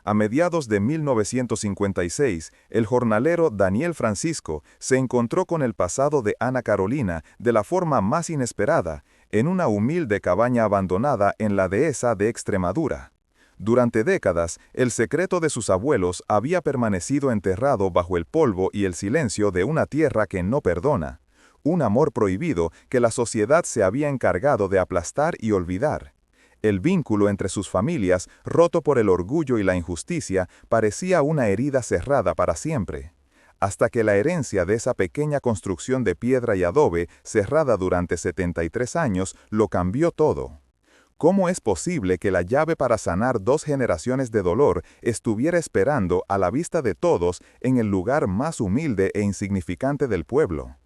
A mediados de 1956, el jornalero Daniel Francisco se encontró con el pasado de Ana Carolina de la forma más inesperada, en una humilde cabaña abandonada en la dehesa de Extremadura. Durante décadas, el secreto de sus abuelos había permanecido enterrado bajo el polvo y el silencio de una tierra que no perdona, un amor prohibido que la sociedad se había encargado de aplastar y olvidar. El vínculo entre sus familias, roto por el orgullo y la injusticia, parecía una herida cerrada para siempre. Hasta que la herencia de esa pequeña construcción de piedra y adobe, cerrada durante 73 años, lo cambió todo. ¿Cómo es posible que la llave para sanar 2 generaciones de dolor estuviera esperando a la vista de todos en el lugar más humilde e insignificante del pueblo?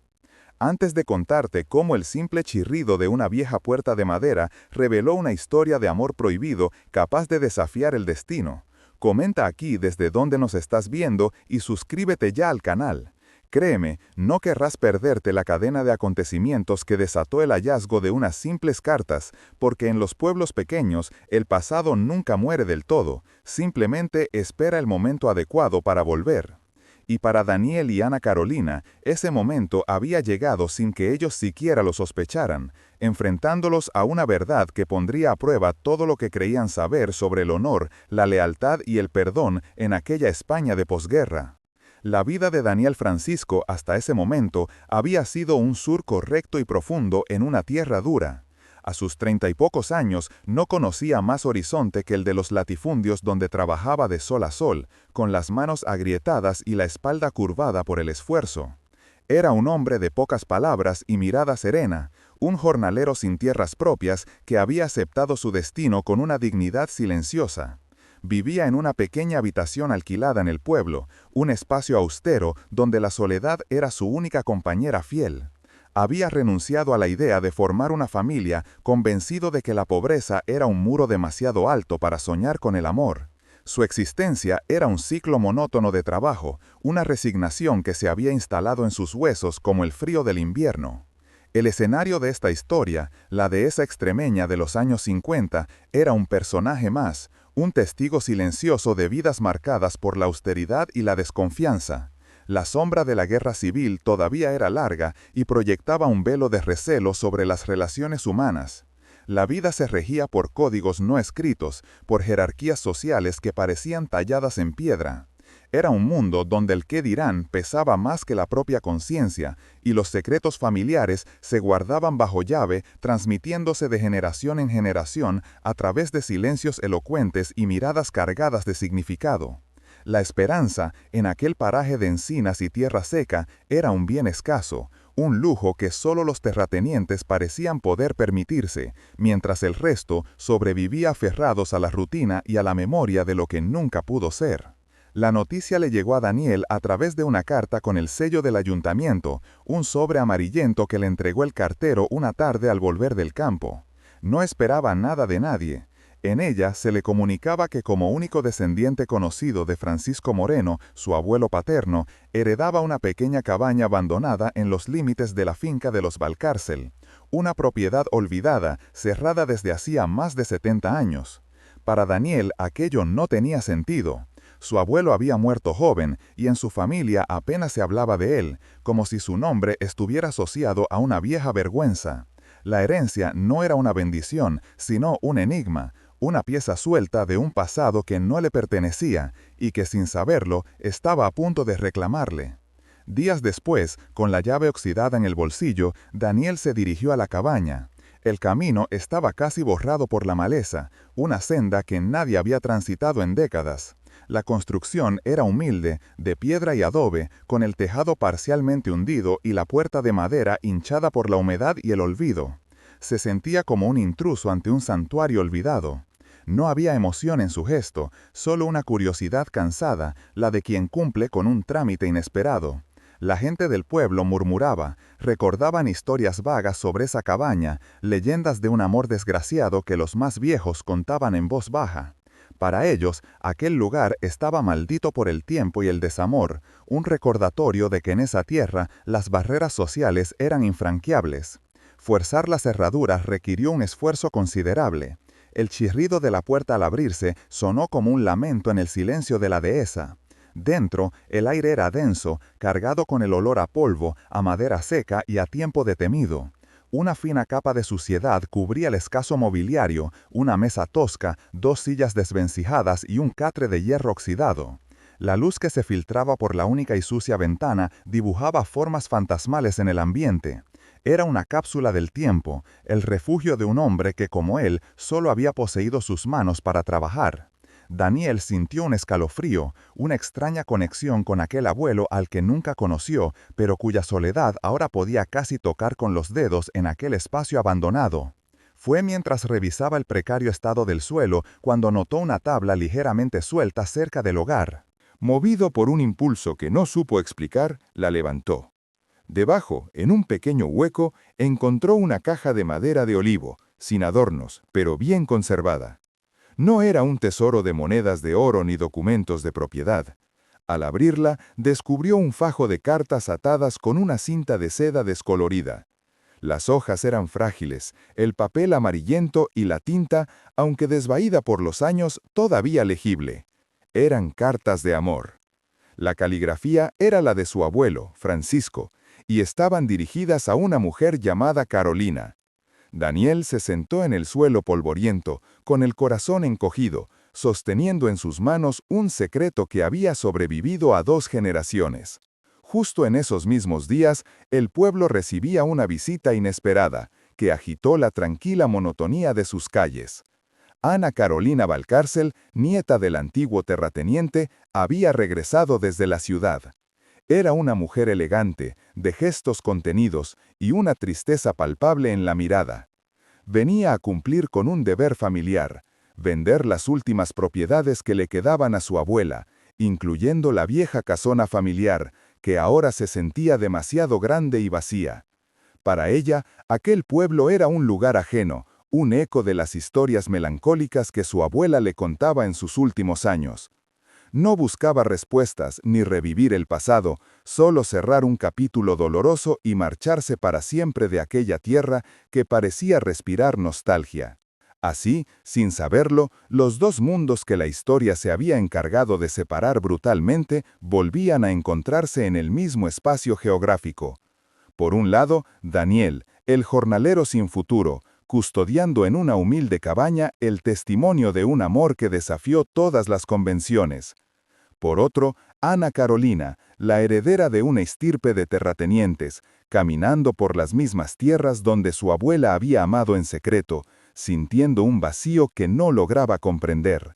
Antes de contarte cómo el simple chirrido de una vieja puerta de madera reveló una historia de amor prohibido capaz de desafiar el destino, comenta aquí desde dónde nos estás viendo y suscríbete ya al canal. Créeme, no querrás perderte la cadena de acontecimientos que desató el hallazgo de unas simples cartas, porque en los pueblos pequeños el pasado nunca muere del todo, simplemente espera el momento adecuado para volver. Y para Daniel y Ana Carolina, ese momento había llegado sin que ellos siquiera lo sospecharan, enfrentándolos a una verdad que pondría a prueba todo lo que creían saber sobre el honor, la lealtad y el perdón en aquella España de posguerra. La vida de Daniel Francisco hasta ese momento había sido un surco recto y profundo en una tierra dura. A sus 30 y pocos años no conocía más horizonte que el de los latifundios donde trabajaba de sol a sol, con las manos agrietadas y la espalda curvada por el esfuerzo. Era un hombre de pocas palabras y mirada serena, un jornalero sin tierras propias que había aceptado su destino con una dignidad silenciosa. Vivía en una pequeña habitación alquilada en el pueblo, un espacio austero donde la soledad era su única compañera fiel. Había renunciado a la idea de formar una familia, convencido de que la pobreza era un muro demasiado alto para soñar con el amor. Su existencia era un ciclo monótono de trabajo, una resignación que se había instalado en sus huesos como el frío del invierno. El escenario de esta historia, la dehesa extremeña de los años 50, era un personaje más, un testigo silencioso de vidas marcadas por la austeridad y la desconfianza. La sombra de la guerra civil todavía era larga y proyectaba un velo de recelo sobre las relaciones humanas. La vida se regía por códigos no escritos, por jerarquías sociales que parecían talladas en piedra. Era un mundo donde el qué dirán pesaba más que la propia conciencia, y los secretos familiares se guardaban bajo llave, transmitiéndose de generación en generación a través de silencios elocuentes y miradas cargadas de significado. La esperanza, en aquel paraje de encinas y tierra seca, era un bien escaso, un lujo que solo los terratenientes parecían poder permitirse, mientras el resto sobrevivía aferrados a la rutina y a la memoria de lo que nunca pudo ser. La noticia le llegó a Daniel a través de una carta con el sello del ayuntamiento, un sobre amarillento que le entregó el cartero una tarde al volver del campo. No esperaba nada de nadie. En ella se le comunicaba que como único descendiente conocido de Francisco Moreno, su abuelo paterno, heredaba una pequeña cabaña abandonada en los límites de la finca de los Valcárcel, una propiedad olvidada, cerrada desde hacía más de 70 años. Para Daniel aquello no tenía sentido. Su abuelo había muerto joven y en su familia apenas se hablaba de él, como si su nombre estuviera asociado a una vieja vergüenza. La herencia no era una bendición, sino un enigma, una pieza suelta de un pasado que no le pertenecía y que sin saberlo estaba a punto de reclamarle. Días después, con la llave oxidada en el bolsillo, Daniel se dirigió a la cabaña. El camino estaba casi borrado por la maleza, una senda que nadie había transitado en décadas. La construcción era humilde, de piedra y adobe, con el tejado parcialmente hundido y la puerta de madera hinchada por la humedad y el olvido. Se sentía como un intruso ante un santuario olvidado. No había emoción en su gesto, solo una curiosidad cansada, la de quien cumple con un trámite inesperado. La gente del pueblo murmuraba, recordaban historias vagas sobre esa cabaña, leyendas de un amor desgraciado que los más viejos contaban en voz baja. Para ellos, aquel lugar estaba maldito por el tiempo y el desamor, un recordatorio de que en esa tierra las barreras sociales eran infranqueables. Forzar las cerraduras requirió un esfuerzo considerable. El chirrido de la puerta al abrirse sonó como un lamento en el silencio de la dehesa. Dentro, el aire era denso, cargado con el olor a polvo, a madera seca y a tiempo detenido. Una fina capa de suciedad cubría el escaso mobiliario, una mesa tosca, 2 sillas desvencijadas y un catre de hierro oxidado. La luz que se filtraba por la única y sucia ventana dibujaba formas fantasmales en el ambiente. Era una cápsula del tiempo, el refugio de un hombre que, como él, solo había poseído sus manos para trabajar. Daniel sintió un escalofrío, una extraña conexión con aquel abuelo al que nunca conoció, pero cuya soledad ahora podía casi tocar con los dedos en aquel espacio abandonado. Fue mientras revisaba el precario estado del suelo cuando notó una tabla ligeramente suelta cerca del hogar. Movido por un impulso que no supo explicar, la levantó. Debajo, en un pequeño hueco, encontró una caja de madera de olivo, sin adornos, pero bien conservada. No era un tesoro de monedas de oro ni documentos de propiedad. Al abrirla, descubrió un fajo de cartas atadas con una cinta de seda descolorida. Las hojas eran frágiles, el papel amarillento y la tinta, aunque desvaída por los años, todavía legible. Eran cartas de amor. La caligrafía era la de su abuelo, Francisco, y estaban dirigidas a una mujer llamada Carolina. Daniel se sentó en el suelo polvoriento, con el corazón encogido, sosteniendo en sus manos un secreto que había sobrevivido a 2 generaciones. Justo en esos mismos días, el pueblo recibía una visita inesperada, que agitó la tranquila monotonía de sus calles. Ana Carolina Valcárcel, nieta del antiguo terrateniente, había regresado desde la ciudad. Era una mujer elegante, de gestos contenidos y una tristeza palpable en la mirada. Venía a cumplir con un deber familiar, vender las últimas propiedades que le quedaban a su abuela, incluyendo la vieja casona familiar, que ahora se sentía demasiado grande y vacía. Para ella, aquel pueblo era un lugar ajeno, un eco de las historias melancólicas que su abuela le contaba en sus últimos años. No buscaba respuestas ni revivir el pasado, solo cerrar un capítulo doloroso y marcharse para siempre de aquella tierra que parecía respirar nostalgia. Así, sin saberlo, los 2 mundos que la historia se había encargado de separar brutalmente volvían a encontrarse en el mismo espacio geográfico. Por un lado, Daniel, el jornalero sin futuro, custodiando en una humilde cabaña el testimonio de un amor que desafió todas las convenciones. Por otro, Ana Carolina, la heredera de una estirpe de terratenientes, caminando por las mismas tierras donde su abuela había amado en secreto, sintiendo un vacío que no lograba comprender.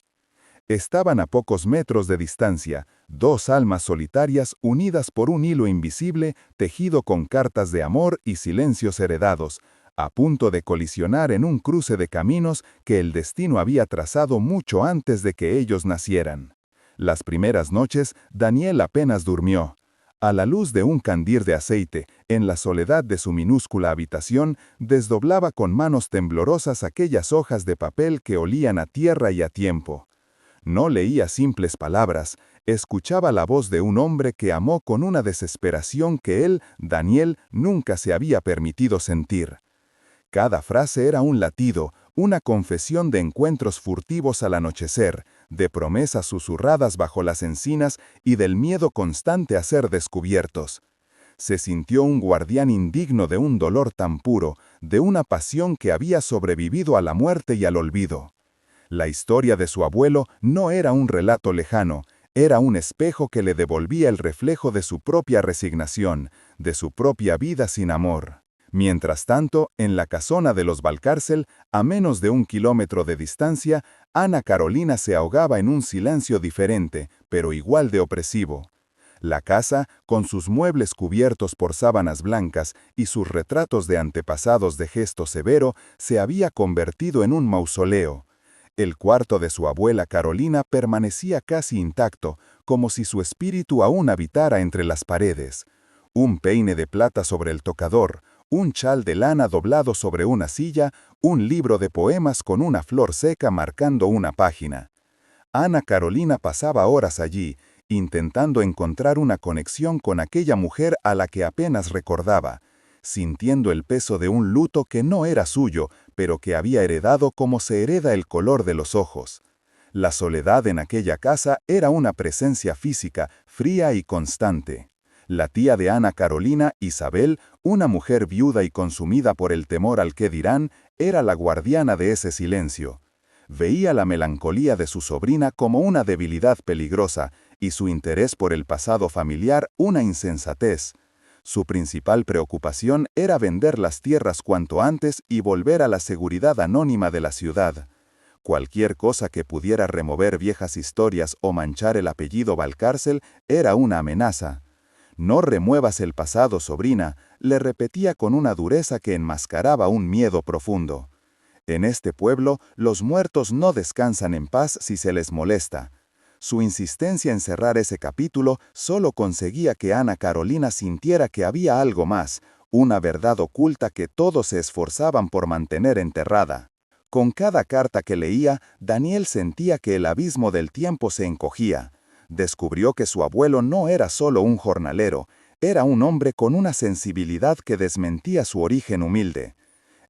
Estaban a pocos metros de distancia, 2 almas solitarias unidas por un hilo invisible tejido con cartas de amor y silencios heredados, a punto de colisionar en un cruce de caminos que el destino había trazado mucho antes de que ellos nacieran. Las primeras noches, Daniel apenas durmió. A la luz de un candil de aceite, en la soledad de su minúscula habitación, desdoblaba con manos temblorosas aquellas hojas de papel que olían a tierra y a tiempo. No leía simples palabras, escuchaba la voz de un hombre que amó con una desesperación que él, Daniel, nunca se había permitido sentir. Cada frase era un latido, una confesión de encuentros furtivos al anochecer, de promesas susurradas bajo las encinas y del miedo constante a ser descubiertos. Se sintió un guardián indigno de un dolor tan puro, de una pasión que había sobrevivido a la muerte y al olvido. La historia de su abuelo no era un relato lejano, era un espejo que le devolvía el reflejo de su propia resignación, de su propia vida sin amor. Mientras tanto, en la casona de los Valcárcel, a menos de 1 kilómetro de distancia, Ana Carolina se ahogaba en un silencio diferente, pero igual de opresivo. La casa, con sus muebles cubiertos por sábanas blancas y sus retratos de antepasados de gesto severo, se había convertido en un mausoleo. El cuarto de su abuela Carolina permanecía casi intacto, como si su espíritu aún habitara entre las paredes. Un peine de plata sobre el tocador, un chal de lana doblado sobre una silla, un libro de poemas con una flor seca marcando una página. Ana Carolina pasaba horas allí, intentando encontrar una conexión con aquella mujer a la que apenas recordaba. sintiendo el peso de un luto que no era suyo, pero que había heredado como se hereda el color de los ojos. La soledad en aquella casa era una presencia física, fría y constante. La tía de Ana Carolina, Isabel, una mujer viuda y consumida por el temor al qué dirán, era la guardiana de ese silencio. Veía la melancolía de su sobrina como una debilidad peligrosa y su interés por el pasado familiar una insensatez. Su principal preocupación era vender las tierras cuanto antes y volver a la seguridad anónima de la ciudad. Cualquier cosa que pudiera remover viejas historias o manchar el apellido Valcárcel era una amenaza. «No remuevas el pasado, sobrina», le repetía con una dureza que enmascaraba un miedo profundo. En este pueblo, los muertos no descansan en paz si se les molesta. Su insistencia en cerrar ese capítulo solo conseguía que Ana Carolina sintiera que había algo más, una verdad oculta que todos se esforzaban por mantener enterrada. Con cada carta que leía, Daniel sentía que el abismo del tiempo se encogía. Descubrió que su abuelo no era solo un jornalero, era un hombre con una sensibilidad que desmentía su origen humilde.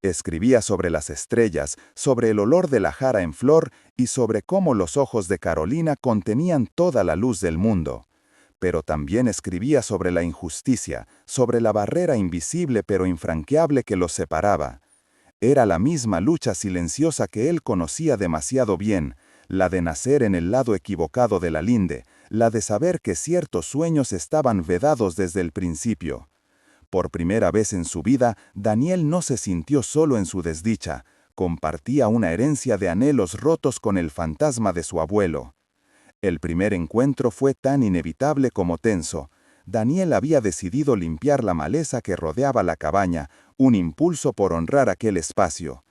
Escribía sobre las estrellas, sobre el olor de la jara en flor y sobre cómo los ojos de Carolina contenían toda la luz del mundo. Pero también escribía sobre la injusticia, sobre la barrera invisible pero infranqueable que los separaba. Era la misma lucha silenciosa que él conocía demasiado bien, la de nacer en el lado equivocado de la linde, la de saber que ciertos sueños estaban vedados desde el principio. Por primera vez en su vida, Daniel no se sintió solo en su desdicha, compartía una herencia de anhelos rotos con el fantasma de su abuelo. El primer encuentro fue tan inevitable como tenso. Daniel había decidido limpiar la maleza que rodeaba la cabaña, un impulso por honrar aquel espacio.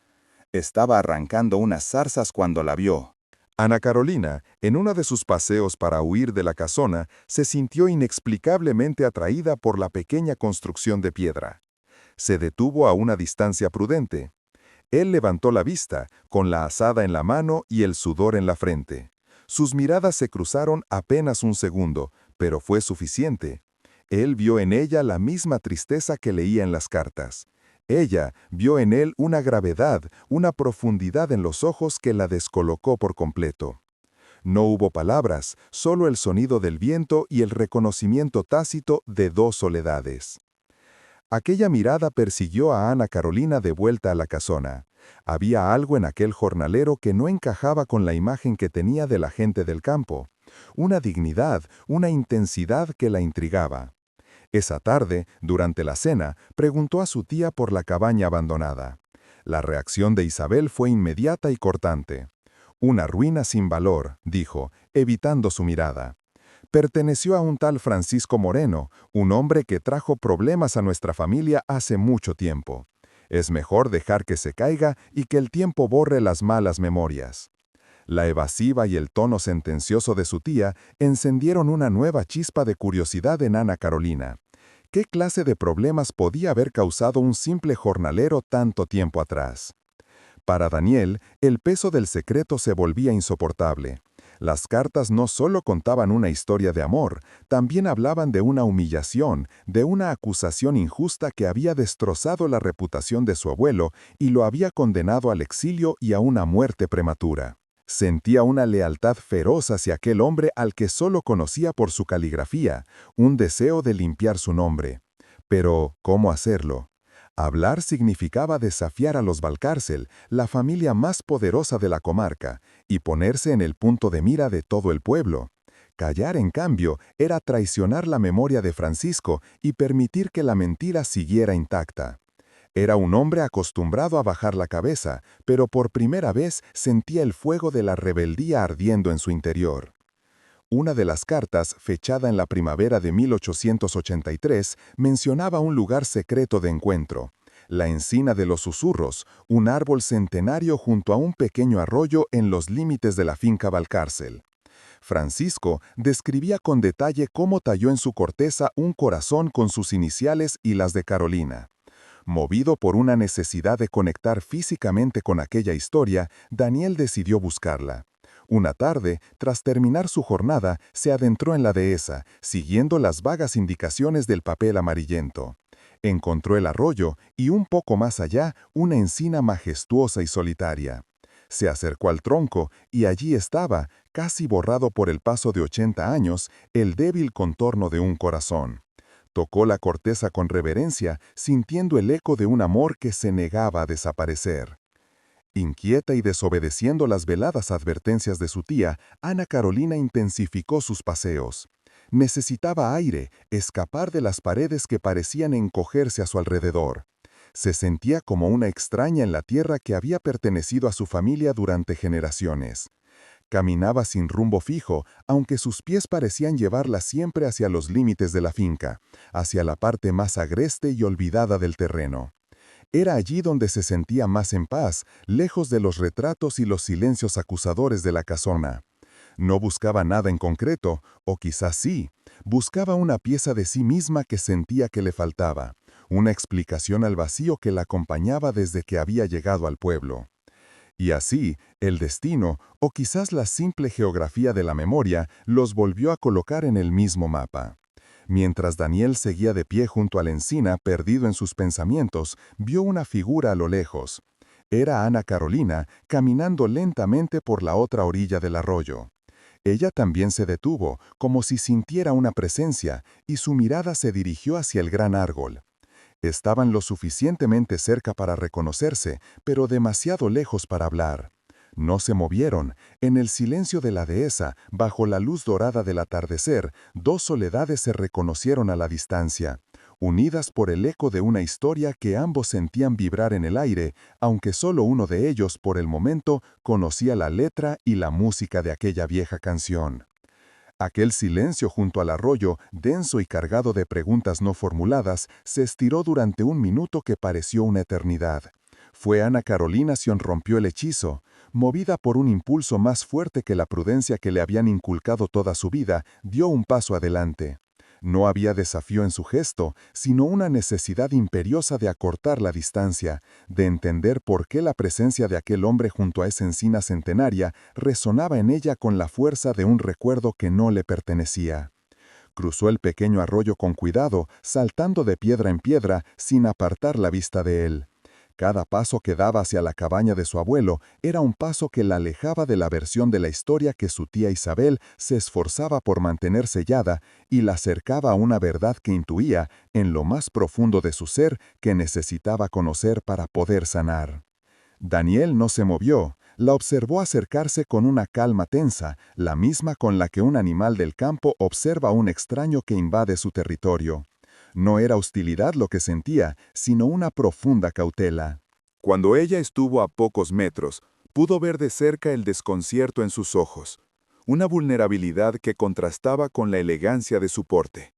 Estaba arrancando unas zarzas cuando la vio. Ana Carolina, en uno de sus paseos para huir de la casona, se sintió inexplicablemente atraída por la pequeña construcción de piedra. Se detuvo a una distancia prudente. Él levantó la vista, con la azada en la mano y el sudor en la frente. Sus miradas se cruzaron apenas un segundo, pero fue suficiente. Él vio en ella la misma tristeza que leía en las cartas. Ella vio en él una gravedad, una profundidad en los ojos que la descolocó por completo. No hubo palabras, solo el sonido del viento y el reconocimiento tácito de dos soledades. Aquella mirada persiguió a Ana Carolina de vuelta a la casona. Había algo en aquel jornalero que no encajaba con la imagen que tenía de la gente del campo. Una dignidad, una intensidad que la intrigaba. Esa tarde, durante la cena, preguntó a su tía por la cabaña abandonada. La reacción de Isabel fue inmediata y cortante. «Una ruina sin valor», dijo, evitando su mirada. «Perteneció a un tal Francisco Moreno, un hombre que trajo problemas a nuestra familia hace mucho tiempo. Es mejor dejar que se caiga y que el tiempo borre las malas memorias». La evasiva y el tono sentencioso de su tía encendieron una nueva chispa de curiosidad en Ana Carolina. ¿Qué clase de problemas podía haber causado un simple jornalero tanto tiempo atrás? Para Daniel, el peso del secreto se volvía insoportable. Las cartas no solo contaban una historia de amor, también hablaban de una humillación, de una acusación injusta que había destrozado la reputación de su abuelo y lo había condenado al exilio y a una muerte prematura. Sentía una lealtad feroz hacia aquel hombre al que solo conocía por su caligrafía, un deseo de limpiar su nombre. Pero, ¿cómo hacerlo? Hablar significaba desafiar a los Valcárcel, la familia más poderosa de la comarca, y ponerse en el punto de mira de todo el pueblo. Callar, en cambio, era traicionar la memoria de Francisco y permitir que la mentira siguiera intacta. Era un hombre acostumbrado a bajar la cabeza, pero por primera vez sentía el fuego de la rebeldía ardiendo en su interior. Una de las cartas, fechada en la primavera de 1883, mencionaba un lugar secreto de encuentro, la Encina de los Susurros, un árbol centenario junto a un pequeño arroyo en los límites de la finca Valcárcel. Francisco describía con detalle cómo talló en su corteza un corazón con sus iniciales y las de Carolina. Movido por una necesidad de conectar físicamente con aquella historia, Daniel decidió buscarla. Una tarde, tras terminar su jornada, se adentró en la dehesa, siguiendo las vagas indicaciones del papel amarillento. Encontró el arroyo y un poco más allá una encina majestuosa y solitaria. Se acercó al tronco y allí estaba, casi borrado por el paso de 80 años, el débil contorno de un corazón. Tocó la corteza con reverencia, sintiendo el eco de un amor que se negaba a desaparecer. Inquieta y desobedeciendo las veladas advertencias de su tía, Ana Carolina intensificó sus paseos. Necesitaba aire, escapar de las paredes que parecían encogerse a su alrededor. Se sentía como una extraña en la tierra que había pertenecido a su familia durante generaciones. Caminaba sin rumbo fijo, aunque sus pies parecían llevarla siempre hacia los límites de la finca, hacia la parte más agreste y olvidada del terreno. Era allí donde se sentía más en paz, lejos de los retratos y los silencios acusadores de la casona. No buscaba nada en concreto, o quizás sí, buscaba una pieza de sí misma que sentía que le faltaba, una explicación al vacío que la acompañaba desde que había llegado al pueblo. Y así, el destino, o quizás la simple geografía de la memoria, los volvió a colocar en el mismo mapa. Mientras Daniel seguía de pie junto a la encina, perdido en sus pensamientos, vio una figura a lo lejos. Era Ana Carolina, caminando lentamente por la otra orilla del arroyo. Ella también se detuvo, como si sintiera una presencia, y su mirada se dirigió hacia el gran árbol. Estaban lo suficientemente cerca para reconocerse, pero demasiado lejos para hablar. No se movieron. En el silencio de la dehesa, bajo la luz dorada del atardecer, dos soledades se reconocieron a la distancia, unidas por el eco de una historia que ambos sentían vibrar en el aire, aunque solo uno de ellos, por el momento, conocía la letra y la música de aquella vieja canción. Aquel silencio junto al arroyo, denso y cargado de preguntas no formuladas, se estiró durante un minuto que pareció una eternidad. Fue Ana Carolina quien rompió el hechizo. Movida por un impulso más fuerte que la prudencia que le habían inculcado toda su vida, dio un paso adelante. No había desafío en su gesto, sino una necesidad imperiosa de acortar la distancia, de entender por qué la presencia de aquel hombre junto a esa encina centenaria resonaba en ella con la fuerza de un recuerdo que no le pertenecía. Cruzó el pequeño arroyo con cuidado, saltando de piedra en piedra, sin apartar la vista de él. Cada paso que daba hacia la cabaña de su abuelo era un paso que la alejaba de la versión de la historia que su tía Isabel se esforzaba por mantener sellada y la acercaba a una verdad que intuía, en lo más profundo de su ser, que necesitaba conocer para poder sanar. Daniel no se movió. La observó acercarse con una calma tensa, la misma con la que un animal del campo observa a un extraño que invade su territorio. No era hostilidad lo que sentía, sino una profunda cautela. Cuando ella estuvo a pocos metros, pudo ver de cerca el desconcierto en sus ojos, una vulnerabilidad que contrastaba con la elegancia de su porte.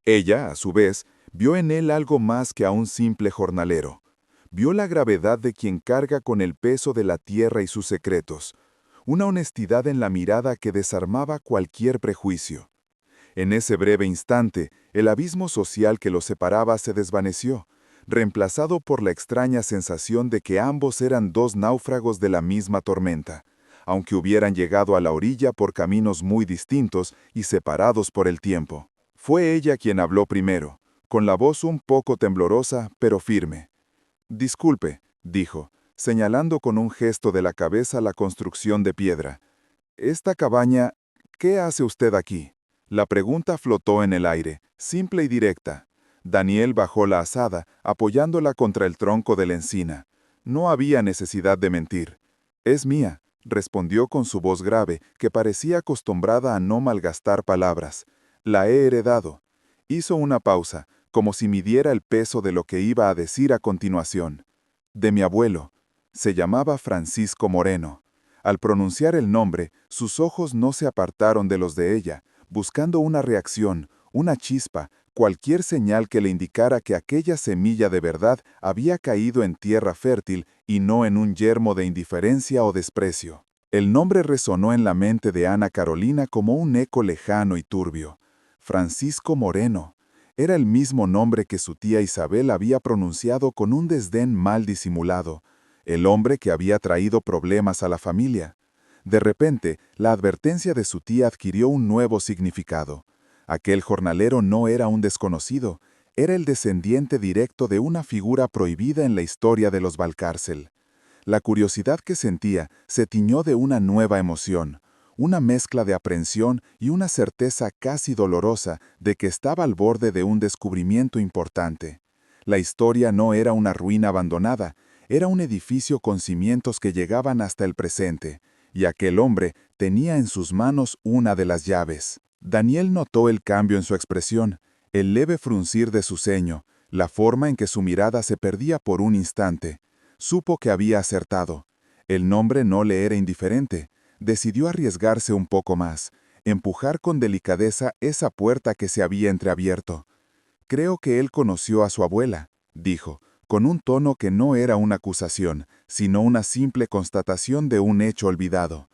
Ella, a su vez, vio en él algo más que a un simple jornalero. Vio la gravedad de quien carga con el peso de la tierra y sus secretos, una honestidad en la mirada que desarmaba cualquier prejuicio. En ese breve instante, el abismo social que los separaba se desvaneció, reemplazado por la extraña sensación de que ambos eran dos náufragos de la misma tormenta, aunque hubieran llegado a la orilla por caminos muy distintos y separados por el tiempo. Fue ella quien habló primero, con la voz un poco temblorosa, pero firme. «Disculpe», dijo, señalando con un gesto de la cabeza la construcción de piedra. «Esta cabaña, ¿qué hace usted aquí?» La pregunta flotó en el aire, simple y directa. Daniel bajó la azada, apoyándola contra el tronco de la encina. No había necesidad de mentir. «Es mía», respondió con su voz grave, que parecía acostumbrada a no malgastar palabras. «La he heredado». Hizo una pausa, como si midiera el peso de lo que iba a decir a continuación. «De mi abuelo». Se llamaba Francisco Moreno. Al pronunciar el nombre, sus ojos no se apartaron de los de ella, buscando una reacción, una chispa, cualquier señal que le indicara que aquella semilla de verdad había caído en tierra fértil y no en un yermo de indiferencia o desprecio. El nombre resonó en la mente de Ana Carolina como un eco lejano y turbio. Francisco Moreno. Era el mismo nombre que su tía Isabel había pronunciado con un desdén mal disimulado, el hombre que había traído problemas a la familia. De repente, la advertencia de su tía adquirió un nuevo significado. Aquel jornalero no era un desconocido, Era el descendiente directo de una figura prohibida en la historia de los Valcárcel. La curiosidad que sentía se tiñó de una nueva emoción, una mezcla de aprensión y una certeza casi dolorosa de que estaba al borde de un descubrimiento importante. La historia no era una ruina abandonada, era un edificio con cimientos que llegaban hasta el presente, y aquel hombre tenía en sus manos una de las llaves. Daniel notó el cambio en su expresión, el leve fruncir de su ceño, la forma en que su mirada se perdía por un instante. Supo que había acertado. El nombre no le era indiferente. Decidió arriesgarse un poco más, empujar con delicadeza esa puerta que se había entreabierto. «Creo que él conoció a su abuela», dijo, con un tono que no era una acusación, sino una simple constatación de un hecho olvidado.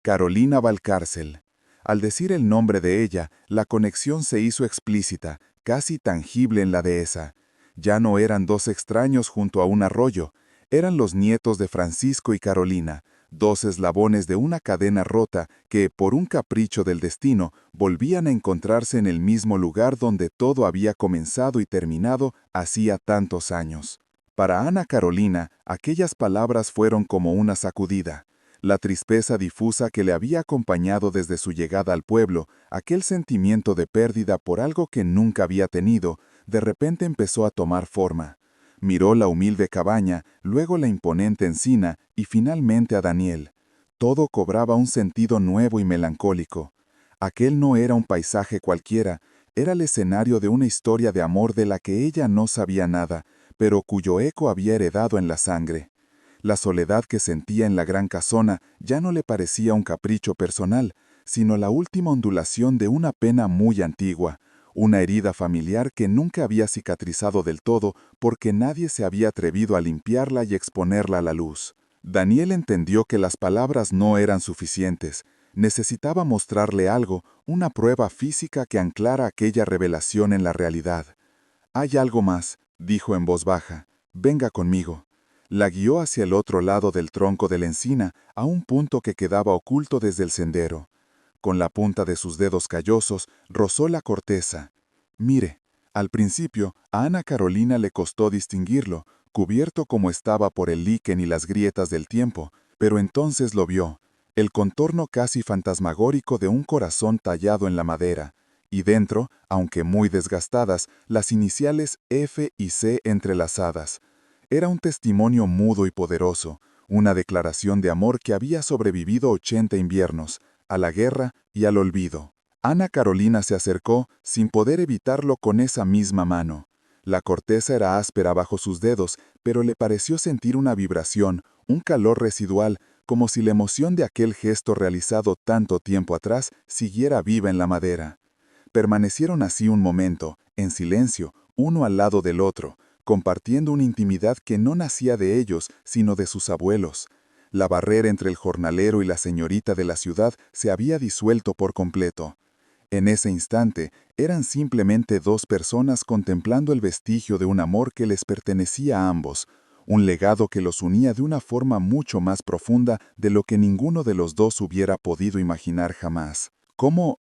Carolina Valcárcel. Al decir el nombre de ella, la conexión se hizo explícita, casi tangible en la dehesa. Ya no eran dos extraños junto a un arroyo, eran los nietos de Francisco y Carolina, dos eslabones de una cadena rota que, por un capricho del destino, volvían a encontrarse en el mismo lugar donde todo había comenzado y terminado hacía tantos años. Para Ana Carolina, aquellas palabras fueron como una sacudida. La tristeza difusa que le había acompañado desde su llegada al pueblo, aquel sentimiento de pérdida por algo que nunca había tenido, de repente empezó a tomar forma. Miró la humilde cabaña, luego la imponente encina y finalmente a Daniel. Todo cobraba un sentido nuevo y melancólico. Aquel no era un paisaje cualquiera, era el escenario de una historia de amor de la que ella no sabía nada, pero cuyo eco había heredado en la sangre. La soledad que sentía en la gran casona ya no le parecía un capricho personal, sino la última ondulación de una pena muy antigua, una herida familiar que nunca había cicatrizado del todo porque nadie se había atrevido a limpiarla y exponerla a la luz. Daniel entendió que las palabras no eran suficientes. Necesitaba mostrarle algo, una prueba física que anclara aquella revelación en la realidad. «Hay algo más», dijo en voz baja. «Venga conmigo». La guió hacia el otro lado del tronco de la encina, a un punto que quedaba oculto desde el sendero. Con la punta de sus dedos callosos, rozó la corteza. Mire, al principio, a Ana Carolina le costó distinguirlo, cubierto como estaba por el líquen y las grietas del tiempo, pero entonces lo vio, el contorno casi fantasmagórico de un corazón tallado en la madera, y dentro, aunque muy desgastadas, las iniciales F y C entrelazadas. Era un testimonio mudo y poderoso, una declaración de amor que había sobrevivido 80 inviernos, a la guerra y al olvido. Ana Carolina se acercó, sin poder evitarlo con esa misma mano. La corteza era áspera bajo sus dedos, pero le pareció sentir una vibración, un calor residual, como si la emoción de aquel gesto realizado tanto tiempo atrás siguiera viva en la madera. Permanecieron así un momento, en silencio, uno al lado del otro, compartiendo una intimidad que no nacía de ellos, sino de sus abuelos. La barrera entre el jornalero y la señorita de la ciudad se había disuelto por completo. En ese instante, eran simplemente dos personas contemplando el vestigio de un amor que les pertenecía a ambos, un legado que los unía de una forma mucho más profunda de lo que ninguno de los dos hubiera podido imaginar jamás. ¿Cómo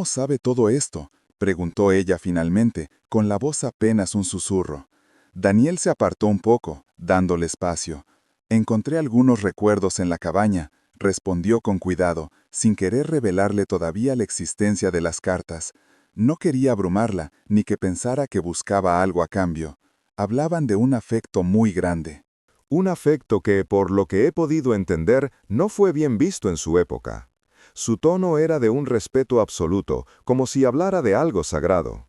sabe todo esto?», preguntó ella finalmente, con la voz apenas un susurro. Daniel se apartó un poco, dándole espacio. «Encontré algunos recuerdos en la cabaña», respondió con cuidado, sin querer revelarle todavía la existencia de las cartas. No quería abrumarla, ni que pensara que buscaba algo a cambio. Hablaban de un afecto muy grande. Un afecto que, por lo que he podido entender, no fue bien visto en su época. Su tono era de un respeto absoluto, como si hablara de algo sagrado.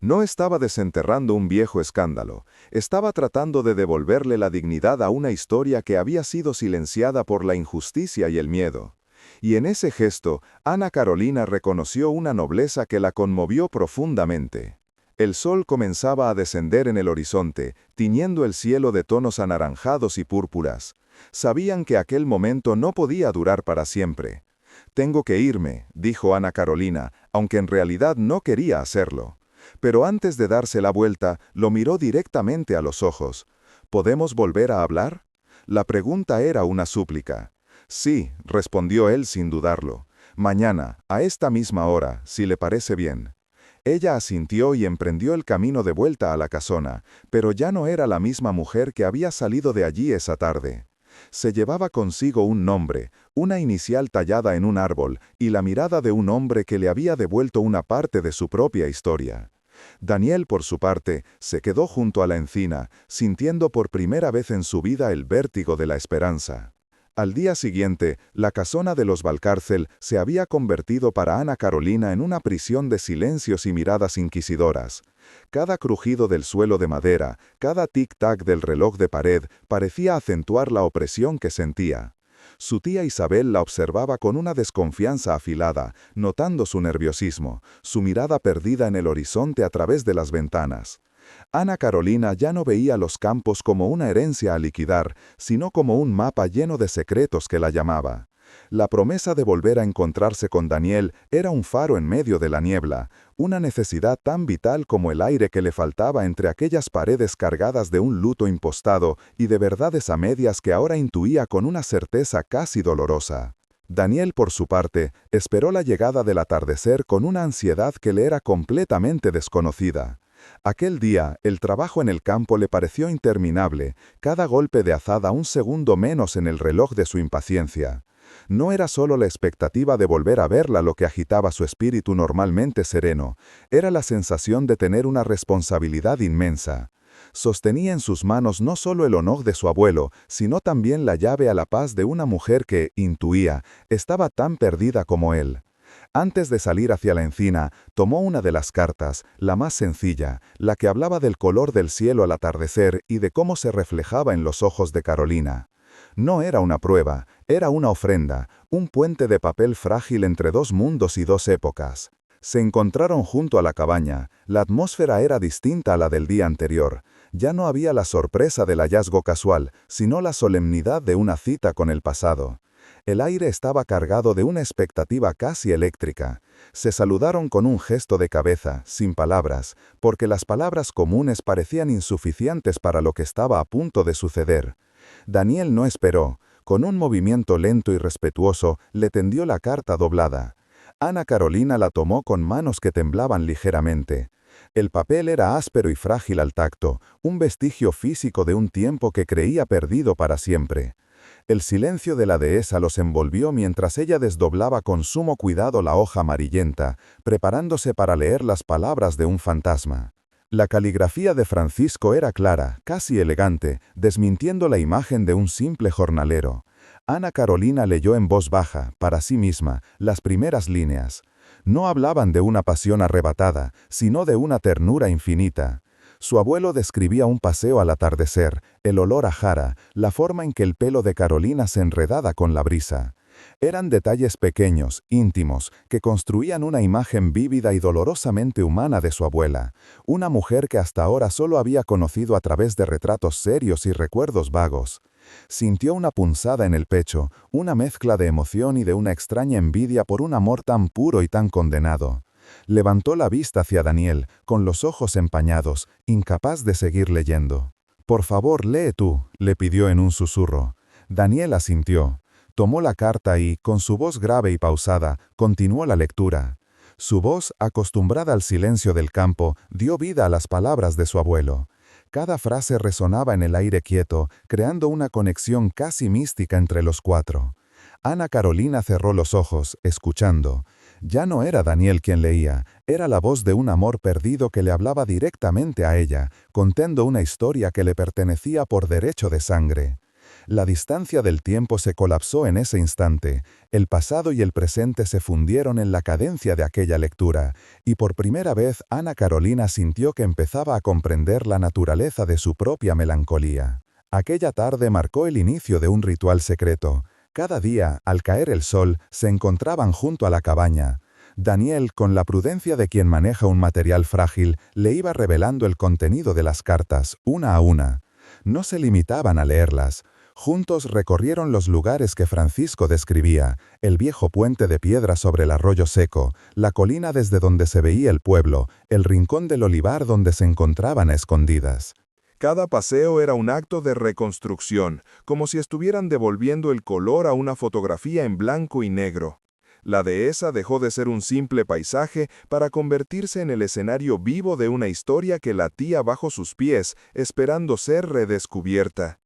No estaba desenterrando un viejo escándalo, estaba tratando de devolverle la dignidad a una historia que había sido silenciada por la injusticia y el miedo. Y en ese gesto, Ana Carolina reconoció una nobleza que la conmovió profundamente. El sol comenzaba a descender en el horizonte, tiñendo el cielo de tonos anaranjados y púrpuras. Sabían que aquel momento no podía durar para siempre. «Tengo que irme», dijo Ana Carolina, aunque en realidad no quería hacerlo. Pero antes de darse la vuelta, lo miró directamente a los ojos. «¿Podemos volver a hablar?». La pregunta era una súplica. «Sí», respondió él sin dudarlo. «Mañana, a esta misma hora, si le parece bien». Ella asintió y emprendió el camino de vuelta a la casona, pero ya no era la misma mujer que había salido de allí esa tarde. Se llevaba consigo un nombre, una inicial tallada en un árbol y la mirada de un hombre que le había devuelto una parte de su propia historia. Daniel, por su parte, se quedó junto a la encina, sintiendo por primera vez en su vida el vértigo de la esperanza. Al día siguiente, la casona de los Valcárcel se había convertido para Ana Carolina en una prisión de silencios y miradas inquisidoras. Cada crujido del suelo de madera, cada tic-tac del reloj de pared parecía acentuar la opresión que sentía. Su tía Isabel la observaba con una desconfianza afilada, notando su nerviosismo, su mirada perdida en el horizonte a través de las ventanas. Ana Carolina ya no veía los campos como una herencia a liquidar, sino como un mapa lleno de secretos que la llamaba. La promesa de volver a encontrarse con Daniel era un faro en medio de la niebla, una necesidad tan vital como el aire que le faltaba entre aquellas paredes cargadas de un luto impostado y de verdades a medias que ahora intuía con una certeza casi dolorosa. Daniel, por su parte, esperó la llegada del atardecer con una ansiedad que le era completamente desconocida. Aquel día, el trabajo en el campo le pareció interminable, cada golpe de azada un segundo menos en el reloj de su impaciencia. No era solo la expectativa de volver a verla lo que agitaba su espíritu normalmente sereno, era la sensación de tener una responsabilidad inmensa. Sostenía en sus manos no solo el honor de su abuelo, sino también la llave a la paz de una mujer que, intuía, estaba tan perdida como él. Antes de salir hacia la encina, tomó una de las cartas, la más sencilla, la que hablaba del color del cielo al atardecer y de cómo se reflejaba en los ojos de Carolina. No era una prueba, era una ofrenda, un puente de papel frágil entre dos mundos y dos épocas. Se encontraron junto a la cabaña, la atmósfera era distinta a la del día anterior. Ya no había la sorpresa del hallazgo casual, sino la solemnidad de una cita con el pasado. El aire estaba cargado de una expectativa casi eléctrica. Se saludaron con un gesto de cabeza, sin palabras, porque las palabras comunes parecían insuficientes para lo que estaba a punto de suceder. Daniel no esperó. Con un movimiento lento y respetuoso, le tendió la carta doblada. Ana Carolina la tomó con manos que temblaban ligeramente. El papel era áspero y frágil al tacto, un vestigio físico de un tiempo que creía perdido para siempre. El silencio de la dehesa los envolvió mientras ella desdoblaba con sumo cuidado la hoja amarillenta, preparándose para leer las palabras de un fantasma. La caligrafía de Francisco era clara, casi elegante, desmintiendo la imagen de un simple jornalero. Ana Carolina leyó en voz baja, para sí misma, las primeras líneas. No hablaban de una pasión arrebatada, sino de una ternura infinita. Su abuelo describía un paseo al atardecer, el olor a jara, la forma en que el pelo de Carolina se enredaba con la brisa. Eran detalles pequeños, íntimos, que construían una imagen vívida y dolorosamente humana de su abuela, una mujer que hasta ahora solo había conocido a través de retratos serios y recuerdos vagos. Sintió una punzada en el pecho, una mezcla de emoción y de una extraña envidia por un amor tan puro y tan condenado. Levantó la vista hacia Daniel, con los ojos empañados, incapaz de seguir leyendo. «Por favor, lee tú», le pidió en un susurro. Daniel asintió. Tomó la carta y, con su voz grave y pausada, continuó la lectura. Su voz, acostumbrada al silencio del campo, dio vida a las palabras de su abuelo. Cada frase resonaba en el aire quieto, creando una conexión casi mística entre los cuatro. Ana Carolina cerró los ojos, escuchando. Ya no era Daniel quien leía, era la voz de un amor perdido que le hablaba directamente a ella, contando una historia que le pertenecía por derecho de sangre. La distancia del tiempo se colapsó en ese instante, el pasado y el presente se fundieron en la cadencia de aquella lectura, y por primera vez Ana Carolina sintió que empezaba a comprender la naturaleza de su propia melancolía. Aquella tarde marcó el inicio de un ritual secreto. Cada día, al caer el sol, se encontraban junto a la cabaña. Daniel, con la prudencia de quien maneja un material frágil, le iba revelando el contenido de las cartas, una a una. No se limitaban a leerlas. Juntos recorrieron los lugares que Francisco describía, el viejo puente de piedra sobre el arroyo seco, la colina desde donde se veía el pueblo, el rincón del olivar donde se encontraban a escondidas. Cada paseo era un acto de reconstrucción, como si estuvieran devolviendo el color a una fotografía en blanco y negro. La dehesa dejó de ser un simple paisaje para convertirse en el escenario vivo de una historia que latía bajo sus pies, esperando ser redescubierta.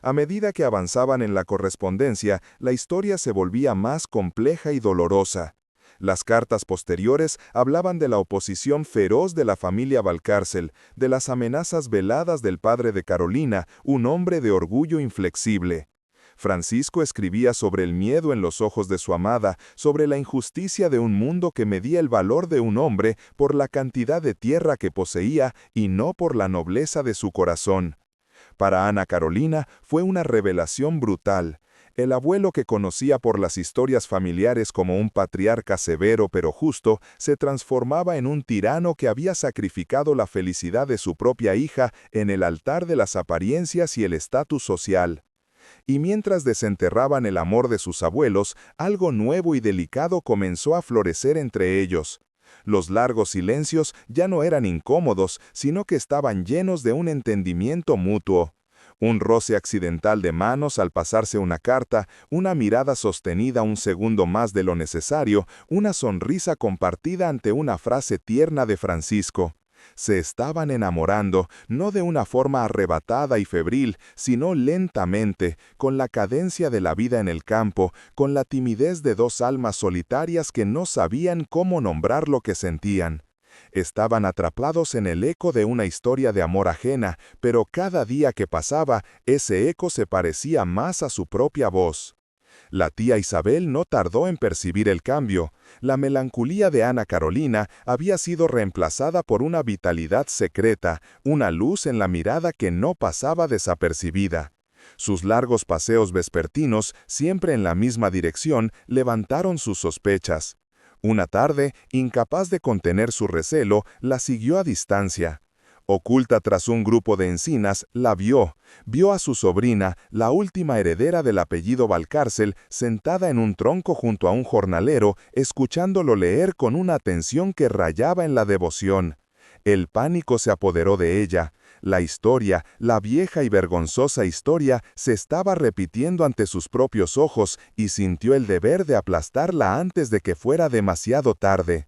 A medida que avanzaban en la correspondencia, la historia se volvía más compleja y dolorosa. Las cartas posteriores hablaban de la oposición feroz de la familia Valcárcel, de las amenazas veladas del padre de Carolina, un hombre de orgullo inflexible. Francisco escribía sobre el miedo en los ojos de su amada, sobre la injusticia de un mundo que medía el valor de un hombre por la cantidad de tierra que poseía y no por la nobleza de su corazón. Para Ana Carolina fue una revelación brutal. El abuelo que conocía por las historias familiares como un patriarca severo pero justo, se transformaba en un tirano que había sacrificado la felicidad de su propia hija en el altar de las apariencias y el estatus social. Y mientras desenterraban el amor de sus abuelos, algo nuevo y delicado comenzó a florecer entre ellos. Los largos silencios ya no eran incómodos, sino que estaban llenos de un entendimiento mutuo. Un roce accidental de manos al pasarse una carta, una mirada sostenida un segundo más de lo necesario, una sonrisa compartida ante una frase tierna de Francisco. Se estaban enamorando, no de una forma arrebatada y febril, sino lentamente, con la cadencia de la vida en el campo, con la timidez de dos almas solitarias que no sabían cómo nombrar lo que sentían. Estaban atrapados en el eco de una historia de amor ajena, pero cada día que pasaba, ese eco se parecía más a su propia voz. La tía Isabel no tardó en percibir el cambio. La melancolía de Ana Carolina había sido reemplazada por una vitalidad secreta, una luz en la mirada que no pasaba desapercibida. Sus largos paseos vespertinos, siempre en la misma dirección, levantaron sus sospechas. Una tarde, incapaz de contener su recelo, la siguió a distancia. Oculta tras un grupo de encinas, la vio a su sobrina, la última heredera del apellido Valcárcel, sentada en un tronco junto a un jornalero, escuchándolo leer con una atención que rayaba en la devoción. El pánico se apoderó de ella. La historia, la vieja y vergonzosa historia, se estaba repitiendo ante sus propios ojos y sintió el deber de aplastarla antes de que fuera demasiado tarde.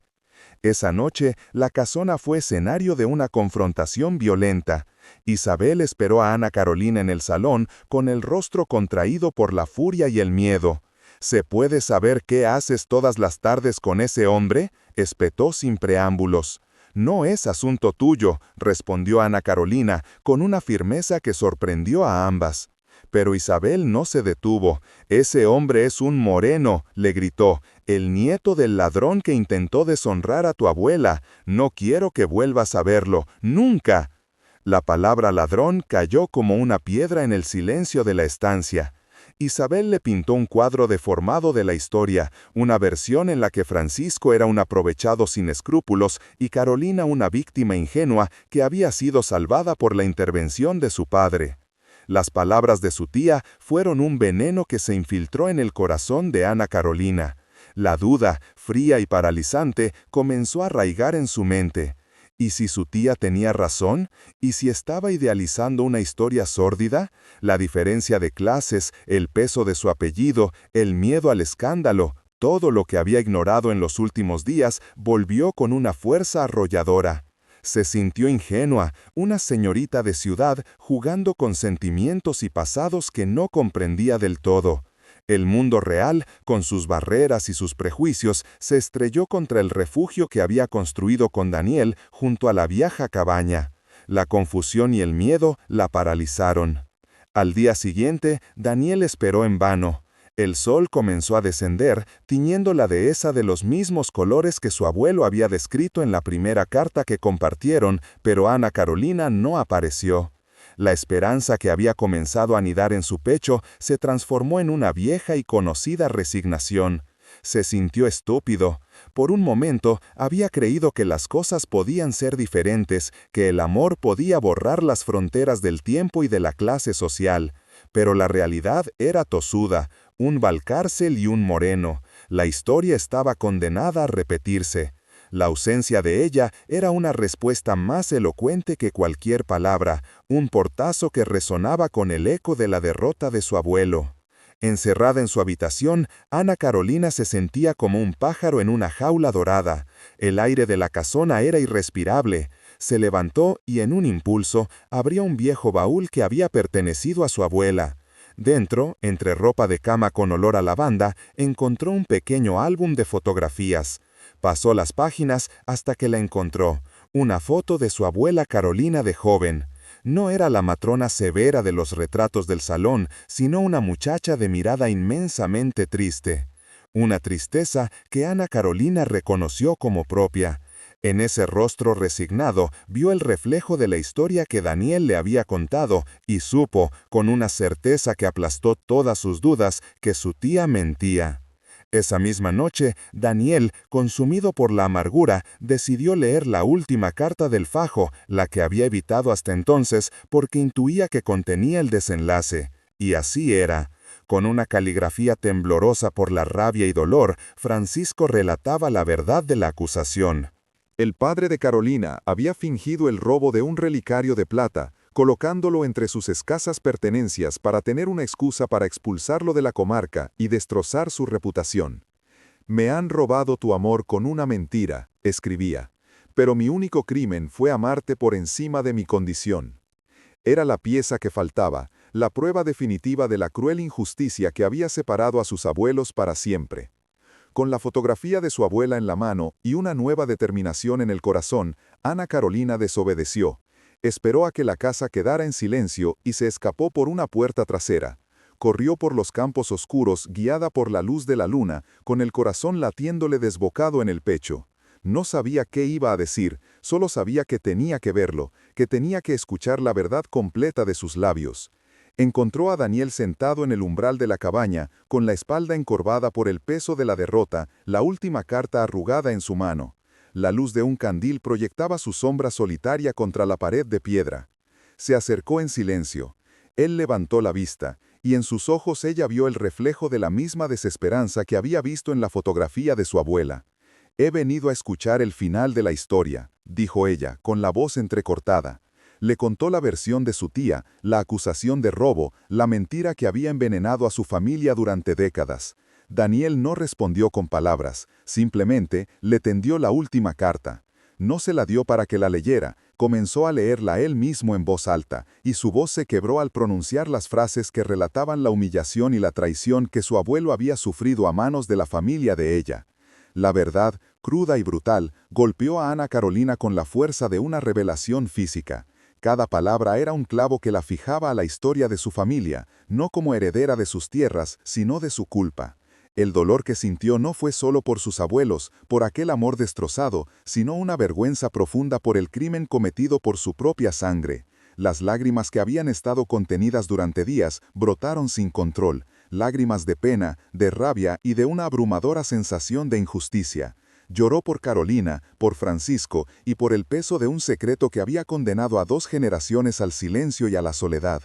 Esa noche, la casona fue escenario de una confrontación violenta. Isabel esperó a Ana Carolina en el salón, con el rostro contraído por la furia y el miedo. ¿Se puede saber qué haces todas las tardes con ese hombre?, espetó sin preámbulos. No es asunto tuyo, respondió Ana Carolina, con una firmeza que sorprendió a ambas. Pero Isabel no se detuvo. «Ese hombre es un moreno», le gritó, «el nieto del ladrón que intentó deshonrar a tu abuela. No quiero que vuelvas a verlo, nunca». La palabra ladrón cayó como una piedra en el silencio de la estancia. Isabel le pintó un cuadro deformado de la historia, una versión en la que Francisco era un aprovechado sin escrúpulos y Carolina una víctima ingenua que había sido salvada por la intervención de su padre. Las palabras de su tía fueron un veneno que se infiltró en el corazón de Ana Carolina. La duda, fría y paralizante, comenzó a arraigar en su mente. ¿Y si su tía tenía razón? ¿Y si estaba idealizando una historia sórdida? La diferencia de clases, el peso de su apellido, el miedo al escándalo, todo lo que había ignorado en los últimos días, volvió con una fuerza arrolladora. Se sintió ingenua, una señorita de ciudad jugando con sentimientos y pasados que no comprendía del todo. El mundo real, con sus barreras y sus prejuicios, se estrelló contra el refugio que había construido con Daniel junto a la vieja cabaña. La confusión y el miedo la paralizaron. Al día siguiente, Daniel esperó en vano. El sol comenzó a descender, tiñendo la dehesa de los mismos colores que su abuelo había descrito en la primera carta que compartieron, pero Ana Carolina no apareció. La esperanza que había comenzado a anidar en su pecho se transformó en una vieja y conocida resignación. Se sintió estúpido. Por un momento había creído que las cosas podían ser diferentes, que el amor podía borrar las fronteras del tiempo y de la clase social. Pero la realidad era tosuda, un Valcárcel y un moreno. La historia estaba condenada a repetirse. La ausencia de ella era una respuesta más elocuente que cualquier palabra, un portazo que resonaba con el eco de la derrota de su abuelo. Encerrada en su habitación, Ana Carolina se sentía como un pájaro en una jaula dorada. El aire de la casona era irrespirable. Se levantó y en un impulso abrió un viejo baúl que había pertenecido a su abuela. Dentro, entre ropa de cama con olor a lavanda, encontró un pequeño álbum de fotografías. Pasó las páginas hasta que la encontró, una foto de su abuela Carolina de joven. No era la matrona severa de los retratos del salón, sino una muchacha de mirada inmensamente triste. Una tristeza que Ana Carolina reconoció como propia. En ese rostro resignado vio el reflejo de la historia que Daniel le había contado y supo, con una certeza que aplastó todas sus dudas, que su tía mentía. Esa misma noche, Daniel, consumido por la amargura, decidió leer la última carta del fajo, la que había evitado hasta entonces porque intuía que contenía el desenlace. Y así era. Con una caligrafía temblorosa por la rabia y dolor, Francisco relataba la verdad de la acusación. El padre de Carolina había fingido el robo de un relicario de plata, colocándolo entre sus escasas pertenencias para tener una excusa para expulsarlo de la comarca y destrozar su reputación. «Me han robado tu amor con una mentira», escribía, «pero mi único crimen fue amarte por encima de mi condición». Era la pieza que faltaba, la prueba definitiva de la cruel injusticia que había separado a sus abuelos para siempre. Con la fotografía de su abuela en la mano y una nueva determinación en el corazón, Ana Carolina desobedeció. Esperó a que la casa quedara en silencio y se escapó por una puerta trasera. Corrió por los campos oscuros, guiada por la luz de la luna, con el corazón latiéndole desbocado en el pecho. No sabía qué iba a decir, solo sabía que tenía que verlo, que tenía que escuchar la verdad completa de sus labios. Encontró a Daniel sentado en el umbral de la cabaña, con la espalda encorvada por el peso de la derrota, la última carta arrugada en su mano. La luz de un candil proyectaba su sombra solitaria contra la pared de piedra. Se acercó en silencio. Él levantó la vista, y en sus ojos ella vio el reflejo de la misma desesperanza que había visto en la fotografía de su abuela. «He venido a escuchar el final de la historia», dijo ella, con la voz entrecortada. Le contó la versión de su tía, la acusación de robo, la mentira que había envenenado a su familia durante décadas. Daniel no respondió con palabras, simplemente le tendió la última carta. No se la dio para que la leyera, comenzó a leerla él mismo en voz alta, y su voz se quebró al pronunciar las frases que relataban la humillación y la traición que su abuelo había sufrido a manos de la familia de ella. La verdad, cruda y brutal, golpeó a Ana Carolina con la fuerza de una revelación física. Cada palabra era un clavo que la fijaba a la historia de su familia, no como heredera de sus tierras, sino de su culpa. El dolor que sintió no fue solo por sus abuelos, por aquel amor destrozado, sino una vergüenza profunda por el crimen cometido por su propia sangre. Las lágrimas que habían estado contenidas durante días brotaron sin control, lágrimas de pena, de rabia y de una abrumadora sensación de injusticia. Lloró por Carolina, por Francisco y por el peso de un secreto que había condenado a 2 generaciones al silencio y a la soledad.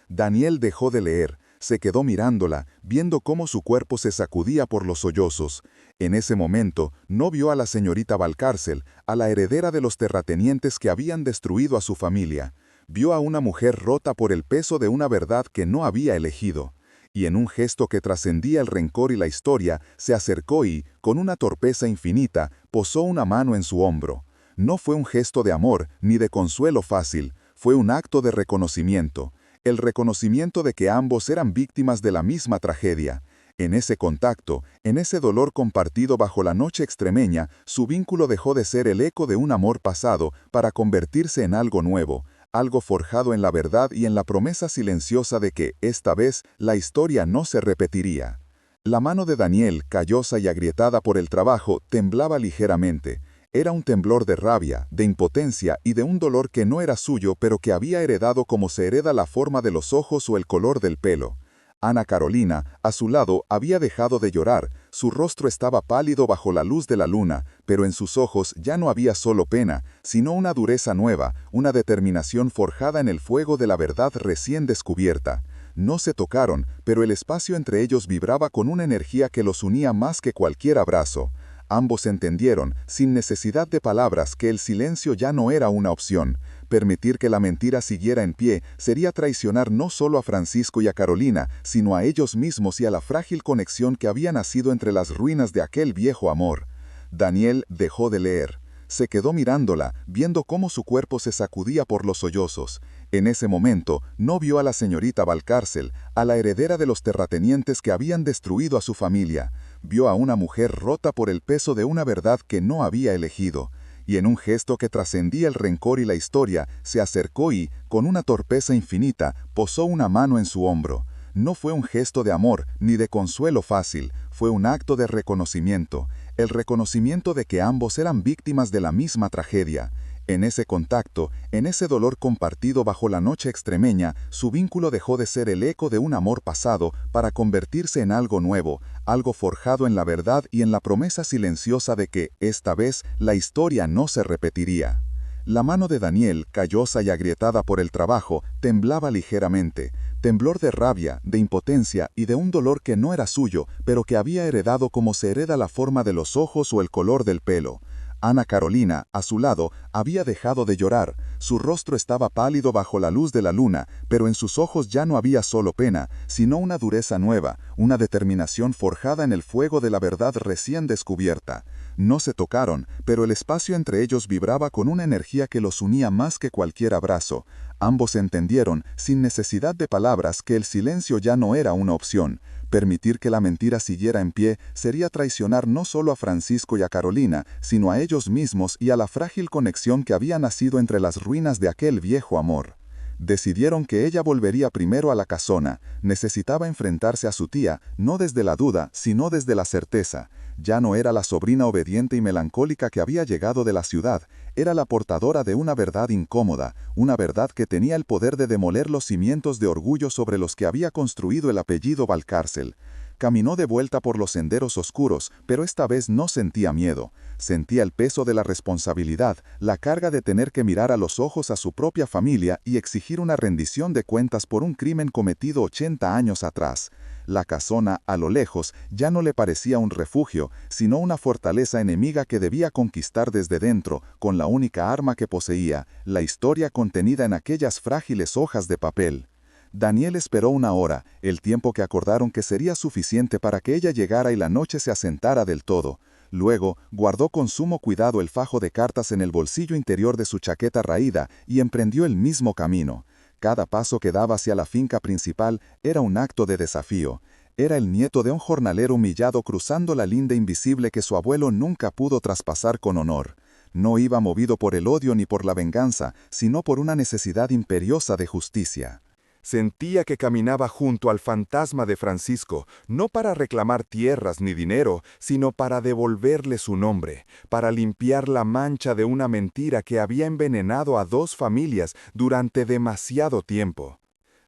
Daniel dejó de leer. Se quedó mirándola, viendo cómo su cuerpo se sacudía por los sollozos. En ese momento, no vio a la señorita Valcárcel, a la heredera de los terratenientes que habían destruido a su familia. Vio a una mujer rota por el peso de una verdad que no había elegido. Y en un gesto que trascendía el rencor y la historia, se acercó y, con una torpeza infinita, posó una mano en su hombro. No fue un gesto de amor, ni de consuelo fácil, fue un acto de reconocimiento. El reconocimiento de que ambos eran víctimas de la misma tragedia. En ese contacto, en ese dolor compartido bajo la noche extremeña, su vínculo dejó de ser el eco de un amor pasado para convertirse en algo nuevo, algo forjado en la verdad y en la promesa silenciosa de que, esta vez, la historia no se repetiría. La mano de Daniel, callosa y agrietada por el trabajo, temblaba ligeramente. Era un temblor de rabia, de impotencia y de un dolor que no era suyo, pero que había heredado como se hereda la forma de los ojos o el color del pelo. Ana Carolina, a su lado, había dejado de llorar. Su rostro estaba pálido bajo la luz de la luna, pero en sus ojos ya no había solo pena, sino una dureza nueva, una determinación forjada en el fuego de la verdad recién descubierta. No se tocaron, pero el espacio entre ellos vibraba con una energía que los unía más que cualquier abrazo. Ambos entendieron, sin necesidad de palabras, que el silencio ya no era una opción. Permitir que la mentira siguiera en pie sería traicionar no solo a Francisco y a Carolina, sino a ellos mismos y a la frágil conexión que había nacido entre las ruinas de aquel viejo amor. Daniel dejó de leer. Se quedó mirándola, viendo cómo su cuerpo se sacudía por los sollozos. En ese momento, no vio a la señorita Valcárcel, a la heredera de los terratenientes que habían destruido a su familia. Vio a una mujer rota por el peso de una verdad que no había elegido. Y en un gesto que trascendía el rencor y la historia, se acercó y, con una torpeza infinita, posó una mano en su hombro. No fue un gesto de amor ni de consuelo fácil, fue un acto de reconocimiento, el reconocimiento de que ambos eran víctimas de la misma tragedia. En ese contacto, en ese dolor compartido bajo la noche extremeña, su vínculo dejó de ser el eco de un amor pasado para convertirse en algo nuevo, algo forjado en la verdad y en la promesa silenciosa de que, esta vez, la historia no se repetiría. La mano de Daniel, callosa y agrietada por el trabajo, temblaba ligeramente. Temblor de rabia, de impotencia y de un dolor que no era suyo, pero que había heredado como se hereda la forma de los ojos o el color del pelo. Ana Carolina, a su lado, había dejado de llorar. Su rostro estaba pálido bajo la luz de la luna, pero en sus ojos ya no había solo pena, sino una dureza nueva, una determinación forjada en el fuego de la verdad recién descubierta. No se tocaron, pero el espacio entre ellos vibraba con una energía que los unía más que cualquier abrazo. Ambos entendieron, sin necesidad de palabras, que el silencio ya no era una opción. Permitir que la mentira siguiera en pie sería traicionar no solo a Francisco y a Carolina, sino a ellos mismos y a la frágil conexión que había nacido entre las ruinas de aquel viejo amor. Decidieron que ella volvería primero a la casona. Necesitaba enfrentarse a su tía, no desde la duda, sino desde la certeza. Ya no era la sobrina obediente y melancólica que había llegado de la ciudad, era la portadora de una verdad incómoda, una verdad que tenía el poder de demoler los cimientos de orgullo sobre los que había construido el apellido Valcárcel. Caminó de vuelta por los senderos oscuros, pero esta vez no sentía miedo. Sentía el peso de la responsabilidad, la carga de tener que mirar a los ojos a su propia familia y exigir una rendición de cuentas por un crimen cometido 80 años atrás. La casona, a lo lejos, ya no le parecía un refugio, sino una fortaleza enemiga que debía conquistar desde dentro, con la única arma que poseía, la historia contenida en aquellas frágiles hojas de papel. Daniel esperó una hora, el tiempo que acordaron que sería suficiente para que ella llegara y la noche se asentara del todo. Luego, guardó con sumo cuidado el fajo de cartas en el bolsillo interior de su chaqueta raída y emprendió el mismo camino. Cada paso que daba hacia la finca principal era un acto de desafío. Era el nieto de un jornalero humillado cruzando la linde invisible que su abuelo nunca pudo traspasar con honor. No iba movido por el odio ni por la venganza, sino por una necesidad imperiosa de justicia. Sentía que caminaba junto al fantasma de Francisco, no para reclamar tierras ni dinero, sino para devolverle su nombre, para limpiar la mancha de una mentira que había envenenado a 2 familias durante demasiado tiempo.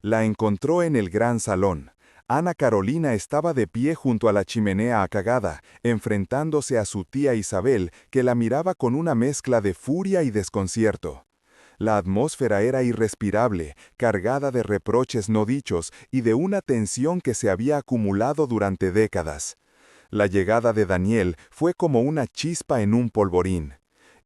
La encontró en el gran salón. Ana Carolina estaba de pie junto a la chimenea acagada, enfrentándose a su tía Isabel, que la miraba con una mezcla de furia y desconcierto. La atmósfera era irrespirable, cargada de reproches no dichos y de una tensión que se había acumulado durante décadas. La llegada de Daniel fue como una chispa en un polvorín.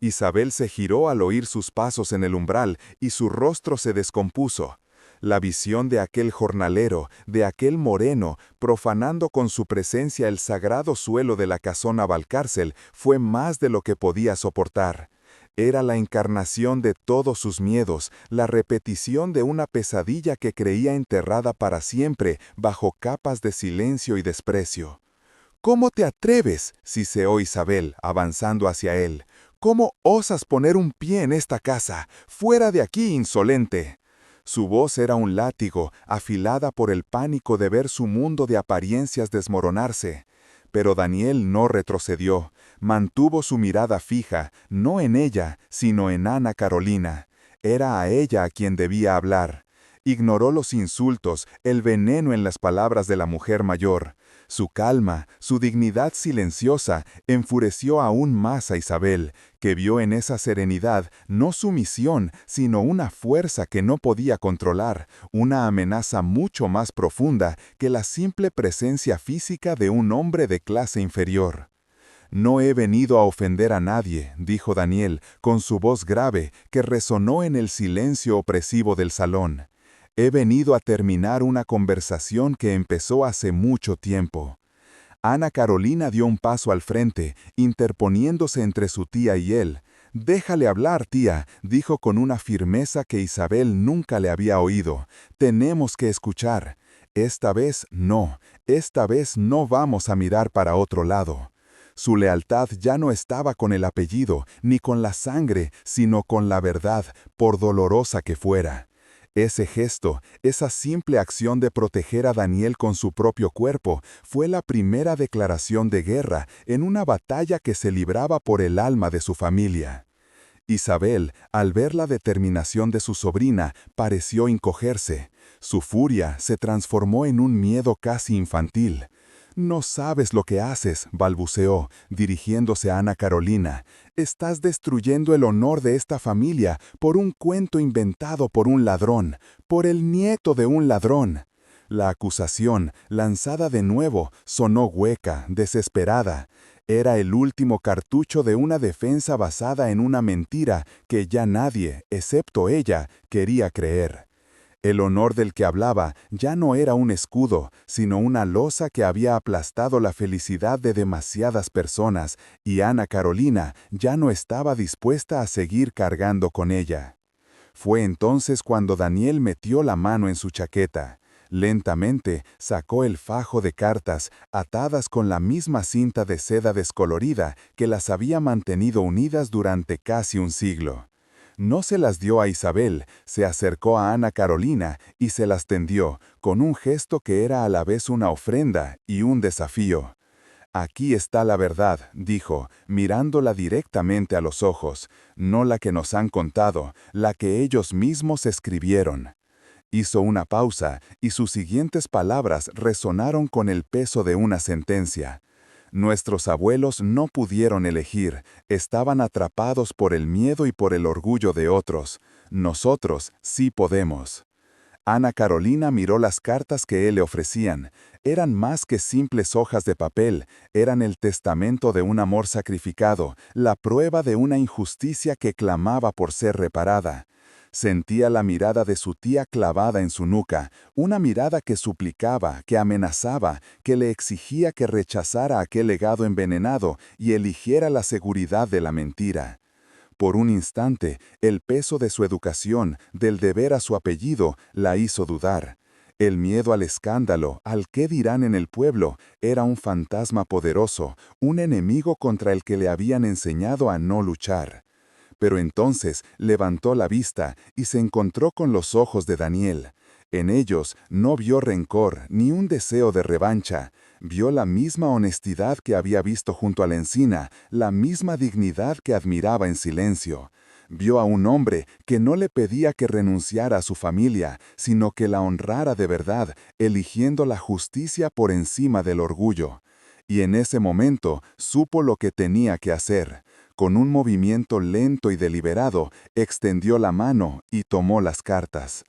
Isabel se giró al oír sus pasos en el umbral y su rostro se descompuso. La visión de aquel jornalero, de aquel moreno, profanando con su presencia el sagrado suelo de la casona Valcárcel, fue más de lo que podía soportar. Era la encarnación de todos sus miedos, la repetición de una pesadilla que creía enterrada para siempre bajo capas de silencio y desprecio. «¿Cómo te atreves?», siseó Isabel, avanzando hacia él. «¿Cómo osas poner un pie en esta casa? ¡Fuera de aquí, insolente!». Su voz era un látigo, afilada por el pánico de ver su mundo de apariencias desmoronarse. Pero Daniel no retrocedió. Mantuvo su mirada fija, no en ella, sino en Ana Carolina. Era a ella a quien debía hablar. Ignoró los insultos, el veneno en las palabras de la mujer mayor. Su calma, su dignidad silenciosa, enfureció aún más a Isabel, que vio en esa serenidad no sumisión, sino una fuerza que no podía controlar, una amenaza mucho más profunda que la simple presencia física de un hombre de clase inferior. No he venido a ofender a nadie, dijo Daniel, con su voz grave, que resonó en el silencio opresivo del salón. He venido a terminar una conversación que empezó hace mucho tiempo. Ana Carolina dio un paso al frente, interponiéndose entre su tía y él. «Déjale hablar, tía», dijo con una firmeza que Isabel nunca le había oído. «Tenemos que escuchar. Esta vez no vamos a mirar para otro lado». Su lealtad ya no estaba con el apellido, ni con la sangre, sino con la verdad, por dolorosa que fuera. Ese gesto, esa simple acción de proteger a Daniel con su propio cuerpo, fue la primera declaración de guerra en una batalla que se libraba por el alma de su familia. Isabel, al ver la determinación de su sobrina, pareció encogerse. Su furia se transformó en un miedo casi infantil. «No sabes lo que haces», balbuceó, dirigiéndose a Ana Carolina. «Estás destruyendo el honor de esta familia por un cuento inventado por un ladrón, por el nieto de un ladrón». La acusación, lanzada de nuevo, sonó hueca, desesperada. Era el último cartucho de una defensa basada en una mentira que ya nadie, excepto ella, quería creer. El honor del que hablaba ya no era un escudo, sino una losa que había aplastado la felicidad de demasiadas personas, y Ana Carolina ya no estaba dispuesta a seguir cargando con ella. Fue entonces cuando Daniel metió la mano en su chaqueta. Lentamente sacó el fajo de cartas, atadas con la misma cinta de seda descolorida que las había mantenido unidas durante casi un siglo. No se las dio a Isabel, se acercó a Ana Carolina y se las tendió, con un gesto que era a la vez una ofrenda y un desafío. «Aquí está la verdad», dijo, mirándola directamente a los ojos, «no la que nos han contado, la que ellos mismos escribieron». Hizo una pausa, y sus siguientes palabras resonaron con el peso de una sentencia. Nuestros abuelos no pudieron elegir, estaban atrapados por el miedo y por el orgullo de otros. Nosotros sí podemos. Ana Carolina miró las cartas que él le ofrecían. Eran más que simples hojas de papel, eran el testamento de un amor sacrificado, la prueba de una injusticia que clamaba por ser reparada. Sentía la mirada de su tía clavada en su nuca, una mirada que suplicaba, que amenazaba, que le exigía que rechazara aquel legado envenenado y eligiera la seguridad de la mentira. Por un instante, el peso de su educación, del deber a su apellido, la hizo dudar. El miedo al escándalo, al qué dirán en el pueblo, era un fantasma poderoso, un enemigo contra el que le habían enseñado a no luchar. Pero entonces levantó la vista y se encontró con los ojos de Daniel. En ellos no vio rencor ni un deseo de revancha. Vio la misma honestidad que había visto junto a la encina, la misma dignidad que admiraba en silencio. Vio a un hombre que no le pedía que renunciara a su familia, sino que la honrara de verdad, eligiendo la justicia por encima del orgullo. Y en ese momento supo lo que tenía que hacer. Con un movimiento lento y deliberado, extendió la mano y tomó las cartas.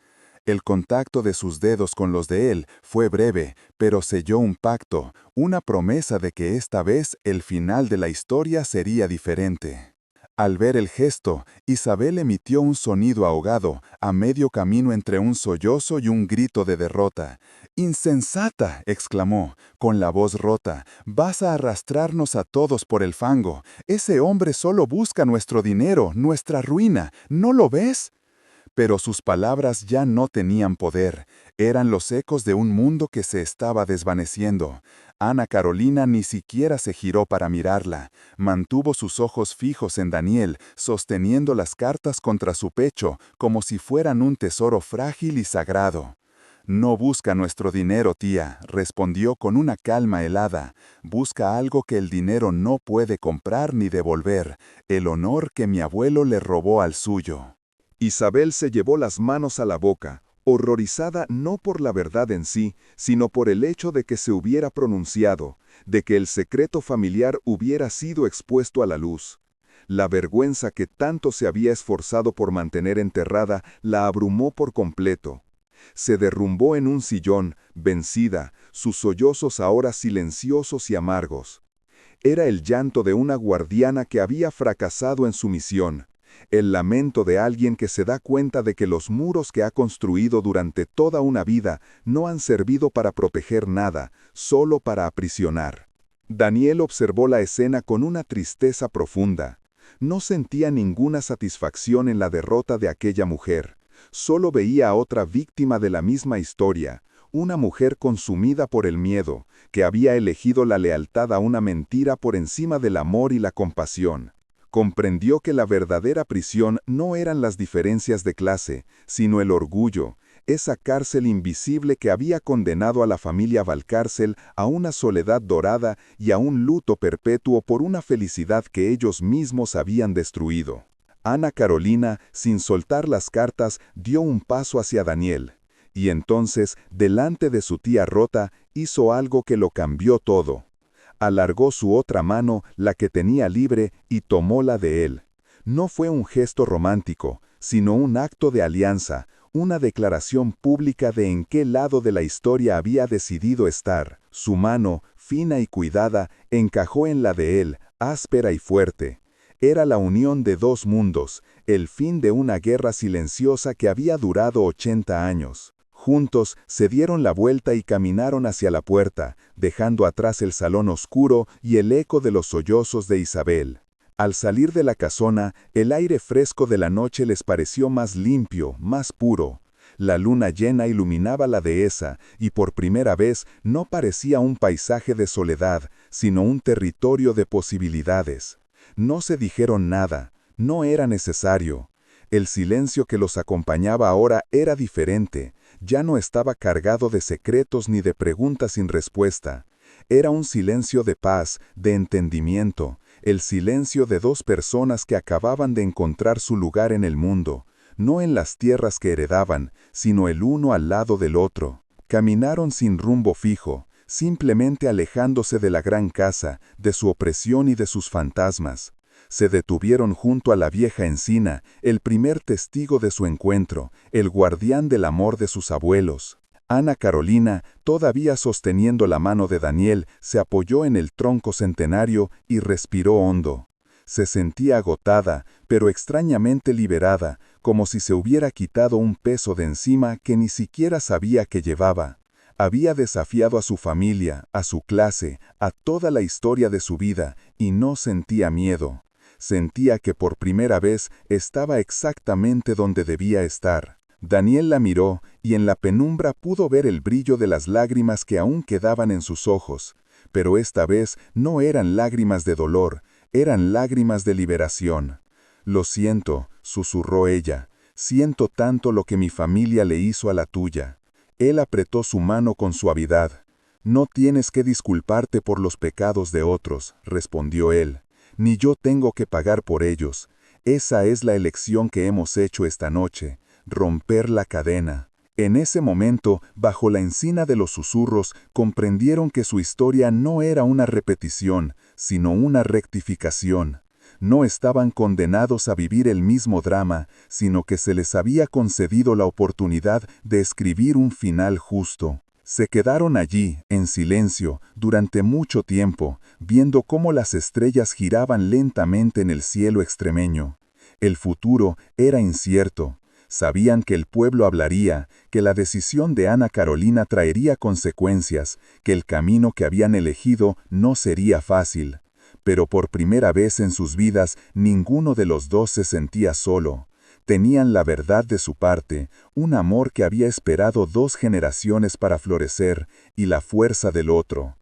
El contacto de sus dedos con los de él fue breve, pero selló un pacto, una promesa de que esta vez el final de la historia sería diferente. Al ver el gesto, Isabel emitió un sonido ahogado, a medio camino entre un sollozo y un grito de derrota. «¡Insensata!», exclamó, con la voz rota. «Vas a arrastrarnos a todos por el fango. Ese hombre solo busca nuestro dinero, nuestra ruina. ¿No lo ves?». Pero sus palabras ya no tenían poder. Eran los ecos de un mundo que se estaba desvaneciendo. Ana Carolina ni siquiera se giró para mirarla. Mantuvo sus ojos fijos en Daniel, sosteniendo las cartas contra su pecho, como si fueran un tesoro frágil y sagrado. «No busca nuestro dinero, tía», respondió con una calma helada. «Busca algo que el dinero no puede comprar ni devolver, el honor que mi abuelo le robó al suyo». Isabel se llevó las manos a la boca, horrorizada no por la verdad en sí, sino por el hecho de que se hubiera pronunciado, de que el secreto familiar hubiera sido expuesto a la luz. La vergüenza que tanto se había esforzado por mantener enterrada la abrumó por completo. Se derrumbó en un sillón, vencida, sus sollozos ahora silenciosos y amargos. Era el llanto de una guardiana que había fracasado en su misión, el lamento de alguien que se da cuenta de que los muros que ha construido durante toda una vida no han servido para proteger nada, solo para aprisionar. Daniel observó la escena con una tristeza profunda. No sentía ninguna satisfacción en la derrota de aquella mujer. Solo veía a otra víctima de la misma historia, una mujer consumida por el miedo, que había elegido la lealtad a una mentira por encima del amor y la compasión. Comprendió que la verdadera prisión no eran las diferencias de clase, sino el orgullo, esa cárcel invisible que había condenado a la familia Valcárcel a una soledad dorada y a un luto perpetuo por una felicidad que ellos mismos habían destruido. Ana Carolina, sin soltar las cartas, dio un paso hacia Daniel. Y entonces, delante de su tía Rota, hizo algo que lo cambió todo. Alargó su otra mano, la que tenía libre, y tomó la de él. No fue un gesto romántico, sino un acto de alianza, una declaración pública de en qué lado de la historia había decidido estar. Su mano, fina y cuidada, encajó en la de él, áspera y fuerte. Era la unión de dos mundos, el fin de una guerra silenciosa que había durado 80 años. Juntos se dieron la vuelta y caminaron hacia la puerta, dejando atrás el salón oscuro y el eco de los sollozos de Isabel. Al salir de la casona, el aire fresco de la noche les pareció más limpio, más puro. La luna llena iluminaba la dehesa, y por primera vez no parecía un paisaje de soledad, sino un territorio de posibilidades. No se dijeron nada, no era necesario. El silencio que los acompañaba ahora era diferente, ya no estaba cargado de secretos ni de preguntas sin respuesta. Era un silencio de paz, de entendimiento, el silencio de dos personas que acababan de encontrar su lugar en el mundo, no en las tierras que heredaban, sino el uno al lado del otro. Caminaron sin rumbo fijo, simplemente alejándose de la gran casa, de su opresión y de sus fantasmas. Se detuvieron junto a la vieja encina, el primer testigo de su encuentro, el guardián del amor de sus abuelos. Ana Carolina, todavía sosteniendo la mano de Daniel, se apoyó en el tronco centenario y respiró hondo. Se sentía agotada, pero extrañamente liberada, como si se hubiera quitado un peso de encima que ni siquiera sabía que llevaba. Había desafiado a su familia, a su clase, a toda la historia de su vida, y no sentía miedo. Sentía que por primera vez estaba exactamente donde debía estar. Daniel la miró, y en la penumbra pudo ver el brillo de las lágrimas que aún quedaban en sus ojos. Pero esta vez no eran lágrimas de dolor, eran lágrimas de liberación. «Lo siento», susurró ella, «siento tanto lo que mi familia le hizo a la tuya». Él apretó su mano con suavidad. «No tienes que disculparte por los pecados de otros», respondió él. «Ni yo tengo que pagar por ellos. Esa es la elección que hemos hecho esta noche, romper la cadena». En ese momento, bajo la encina de los susurros, comprendieron que su historia no era una repetición, sino una rectificación. No estaban condenados a vivir el mismo drama, sino que se les había concedido la oportunidad de escribir un final justo. Se quedaron allí, en silencio, durante mucho tiempo, viendo cómo las estrellas giraban lentamente en el cielo extremeño. El futuro era incierto. Sabían que el pueblo hablaría, que la decisión de Ana Carolina traería consecuencias, que el camino que habían elegido no sería fácil. Pero por primera vez en sus vidas, ninguno de los dos se sentía solo. Tenían la verdad de su parte, un amor que había esperado 2 generaciones para florecer, y la fuerza del otro.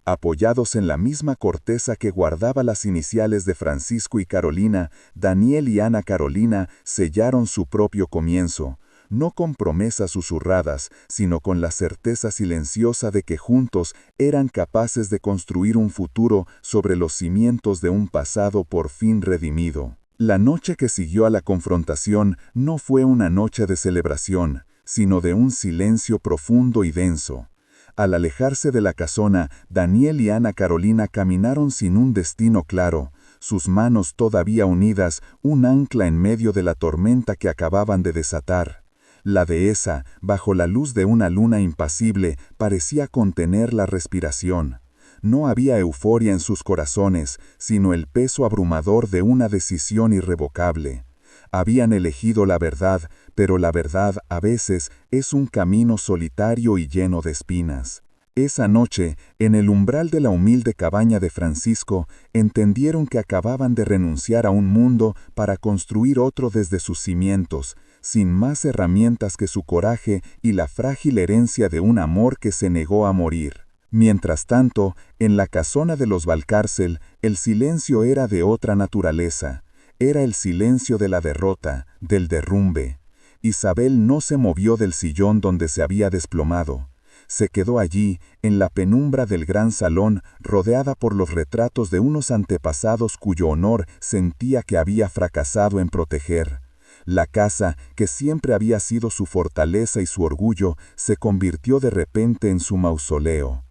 Apoyados en la misma corteza que guardaba las iniciales de Francisco y Carolina, Daniel y Ana Carolina sellaron su propio comienzo, no con promesas susurradas, sino con la certeza silenciosa de que juntos eran capaces de construir un futuro sobre los cimientos de un pasado por fin redimido. La noche que siguió a la confrontación no fue una noche de celebración, sino de un silencio profundo y denso. Al alejarse de la casona, Daniel y Ana Carolina caminaron sin un destino claro, sus manos todavía unidas, un ancla en medio de la tormenta que acababan de desatar. La dehesa, bajo la luz de una luna impasible, parecía contener la respiración. no había euforia en sus corazones, sino el peso abrumador de una decisión irrevocable. Habían elegido la verdad, pero la verdad a veces es un camino solitario y lleno de espinas. Esa noche, en el umbral de la humilde cabaña de Francisco, entendieron que acababan de renunciar a un mundo para construir otro desde sus cimientos, sin más herramientas que su coraje y la frágil herencia de un amor que se negó a morir. Mientras tanto, en la casona de los Valcárcel, el silencio era de otra naturaleza. Era el silencio de la derrota, del derrumbe. Isabel no se movió del sillón donde se había desplomado. Se quedó allí, en la penumbra del gran salón, rodeada por los retratos de unos antepasados cuyo honor sentía que había fracasado en proteger. La casa, que siempre había sido su fortaleza y su orgullo, se convirtió de repente en su mausoleo.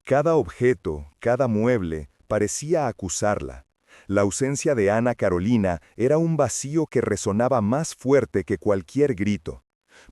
Cada objeto, cada mueble, parecía acusarla. La ausencia de Ana Carolina era un vacío que resonaba más fuerte que cualquier grito.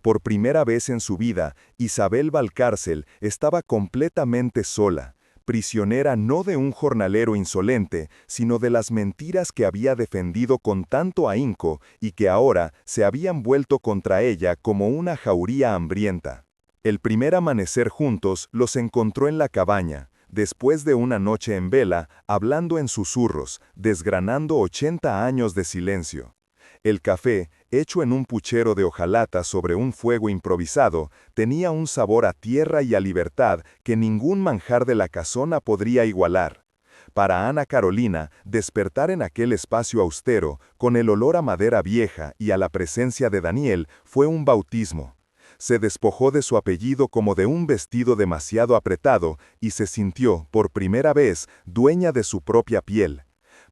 Por primera vez en su vida, Isabel Valcárcel estaba completamente sola, prisionera no de un jornalero insolente, sino de las mentiras que había defendido con tanto ahínco y que ahora se habían vuelto contra ella como una jauría hambrienta. El primer amanecer juntos los encontró en la cabaña, después de una noche en vela, hablando en susurros, desgranando 80 años de silencio. El café, hecho en un puchero de hojalata sobre un fuego improvisado, tenía un sabor a tierra y a libertad que ningún manjar de la casona podría igualar. Para Ana Carolina, despertar en aquel espacio austero, con el olor a madera vieja y a la presencia de Daniel, fue un bautismo. Se despojó de su apellido como de un vestido demasiado apretado y se sintió, por primera vez, dueña de su propia piel.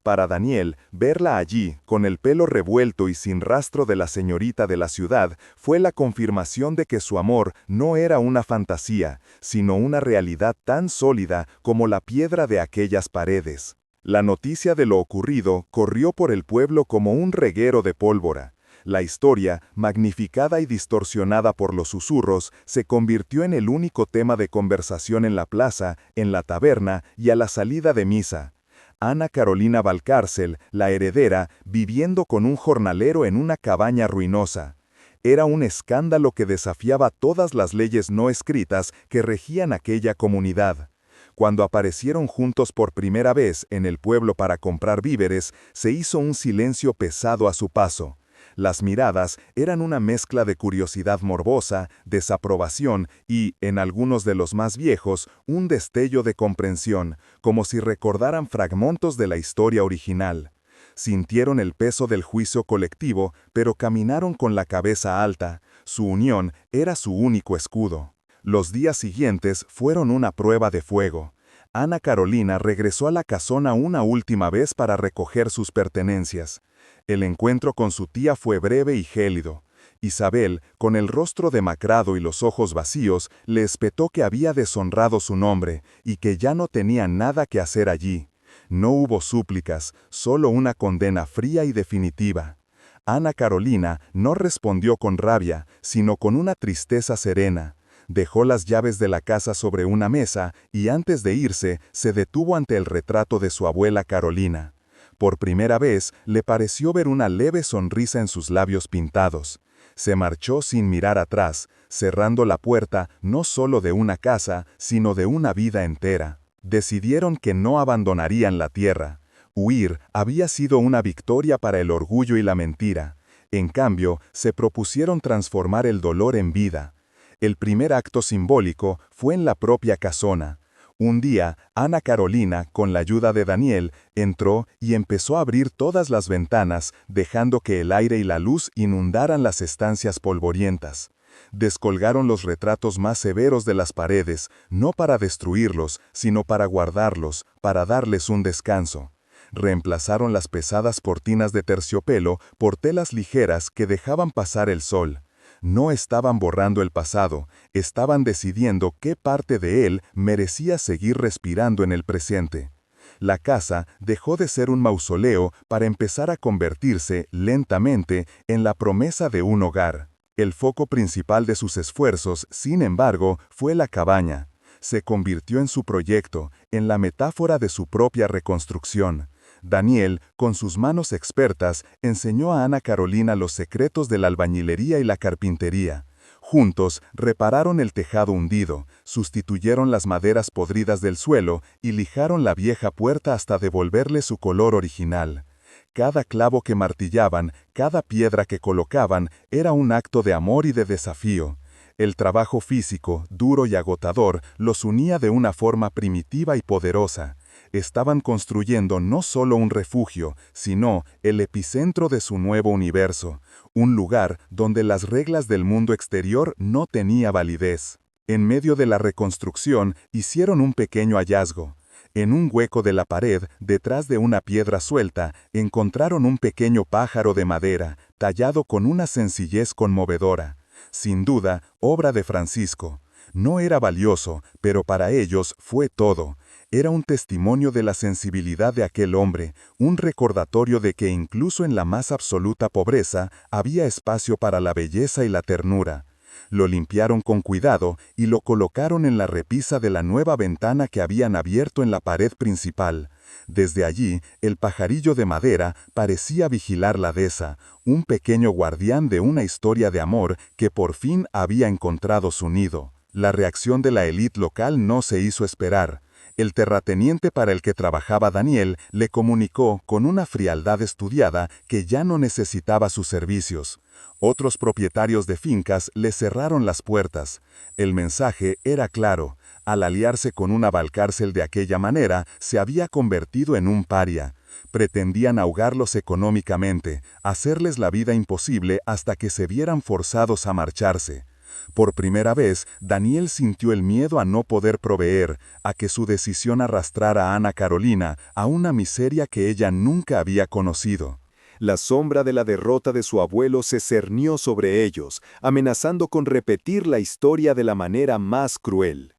Para Daniel, verla allí, con el pelo revuelto y sin rastro de la señorita de la ciudad, fue la confirmación de que su amor no era una fantasía, sino una realidad tan sólida como la piedra de aquellas paredes. La noticia de lo ocurrido corrió por el pueblo como un reguero de pólvora. La historia, magnificada y distorsionada por los susurros, se convirtió en el único tema de conversación en la plaza, en la taberna y a la salida de misa. Ana Carolina Valcárcel, la heredera, viviendo con un jornalero en una cabaña ruinosa. Era un escándalo que desafiaba todas las leyes no escritas que regían aquella comunidad. Cuando aparecieron juntos por primera vez en el pueblo para comprar víveres, se hizo un silencio pesado a su paso. Las miradas eran una mezcla de curiosidad morbosa, desaprobación y, en algunos de los más viejos, un destello de comprensión, como si recordaran fragmentos de la historia original. Sintieron el peso del juicio colectivo, pero caminaron con la cabeza alta. Su unión era su único escudo. Los días siguientes fueron una prueba de fuego. Ana Carolina regresó a la casona una última vez para recoger sus pertenencias. El encuentro con su tía fue breve y gélido. Isabel, con el rostro demacrado y los ojos vacíos, le espetó que había deshonrado su nombre y que ya no tenía nada que hacer allí. No hubo súplicas, solo una condena fría y definitiva. Ana Carolina no respondió con rabia, sino con una tristeza serena. Dejó las llaves de la casa sobre una mesa y antes de irse, se detuvo ante el retrato de su abuela Carolina. Por primera vez, le pareció ver una leve sonrisa en sus labios pintados. Se marchó sin mirar atrás, cerrando la puerta no solo de una casa, sino de una vida entera. Decidieron que no abandonarían la tierra. Huir había sido una victoria para el orgullo y la mentira. En cambio, se propusieron transformar el dolor en vida. El primer acto simbólico fue en la propia casona. Un día, Ana Carolina, con la ayuda de Daniel, entró y empezó a abrir todas las ventanas, dejando que el aire y la luz inundaran las estancias polvorientas. Descolgaron los retratos más severos de las paredes, no para destruirlos, sino para guardarlos, para darles un descanso. Reemplazaron las pesadas cortinas de terciopelo por telas ligeras que dejaban pasar el sol. No estaban borrando el pasado, estaban decidiendo qué parte de él merecía seguir respirando en el presente. La casa dejó de ser un mausoleo para empezar a convertirse, lentamente, en la promesa de un hogar. El foco principal de sus esfuerzos, sin embargo, fue la cabaña. se convirtió en su proyecto, en la metáfora de su propia reconstrucción. Daniel, con sus manos expertas, enseñó a Ana Carolina los secretos de la albañilería y la carpintería. Juntos, repararon el tejado hundido, sustituyeron las maderas podridas del suelo y lijaron la vieja puerta hasta devolverle su color original. Cada clavo que martillaban, cada piedra que colocaban, era un acto de amor y de desafío. El trabajo físico, duro y agotador, los unía de una forma primitiva y poderosa. Estaban construyendo no solo un refugio, sino el epicentro de su nuevo universo, un lugar donde las reglas del mundo exterior no tenía validez. En medio de la reconstrucción, hicieron un pequeño hallazgo. En un hueco de la pared, detrás de una piedra suelta, encontraron un pequeño pájaro de madera, tallado con una sencillez conmovedora. Sin duda, obra de Francisco. No era valioso, pero para ellos fue todo. Era un testimonio de la sensibilidad de aquel hombre, un recordatorio de que incluso en la más absoluta pobreza había espacio para la belleza y la ternura. Lo limpiaron con cuidado y lo colocaron en la repisa de la nueva ventana que habían abierto en la pared principal. Desde allí, el pajarillo de madera parecía vigilar la dehesa, un pequeño guardián de una historia de amor que por fin había encontrado su nido. La reacción de la élite local no se hizo esperar. El terrateniente para el que trabajaba Daniel le comunicó con una frialdad estudiada que ya no necesitaba sus servicios. Otros propietarios de fincas le cerraron las puertas. El mensaje era claro. Al aliarse con una Valcárcel de aquella manera, se había convertido en un paria. Pretendían ahogarlos económicamente, hacerles la vida imposible hasta que se vieran forzados a marcharse. Por primera vez, Daniel sintió el miedo a no poder proveer, a que su decisión arrastrara a Ana Carolina a una miseria que ella nunca había conocido. La sombra de la derrota de su abuelo se cernió sobre ellos, amenazando con repetir la historia de la manera más cruel.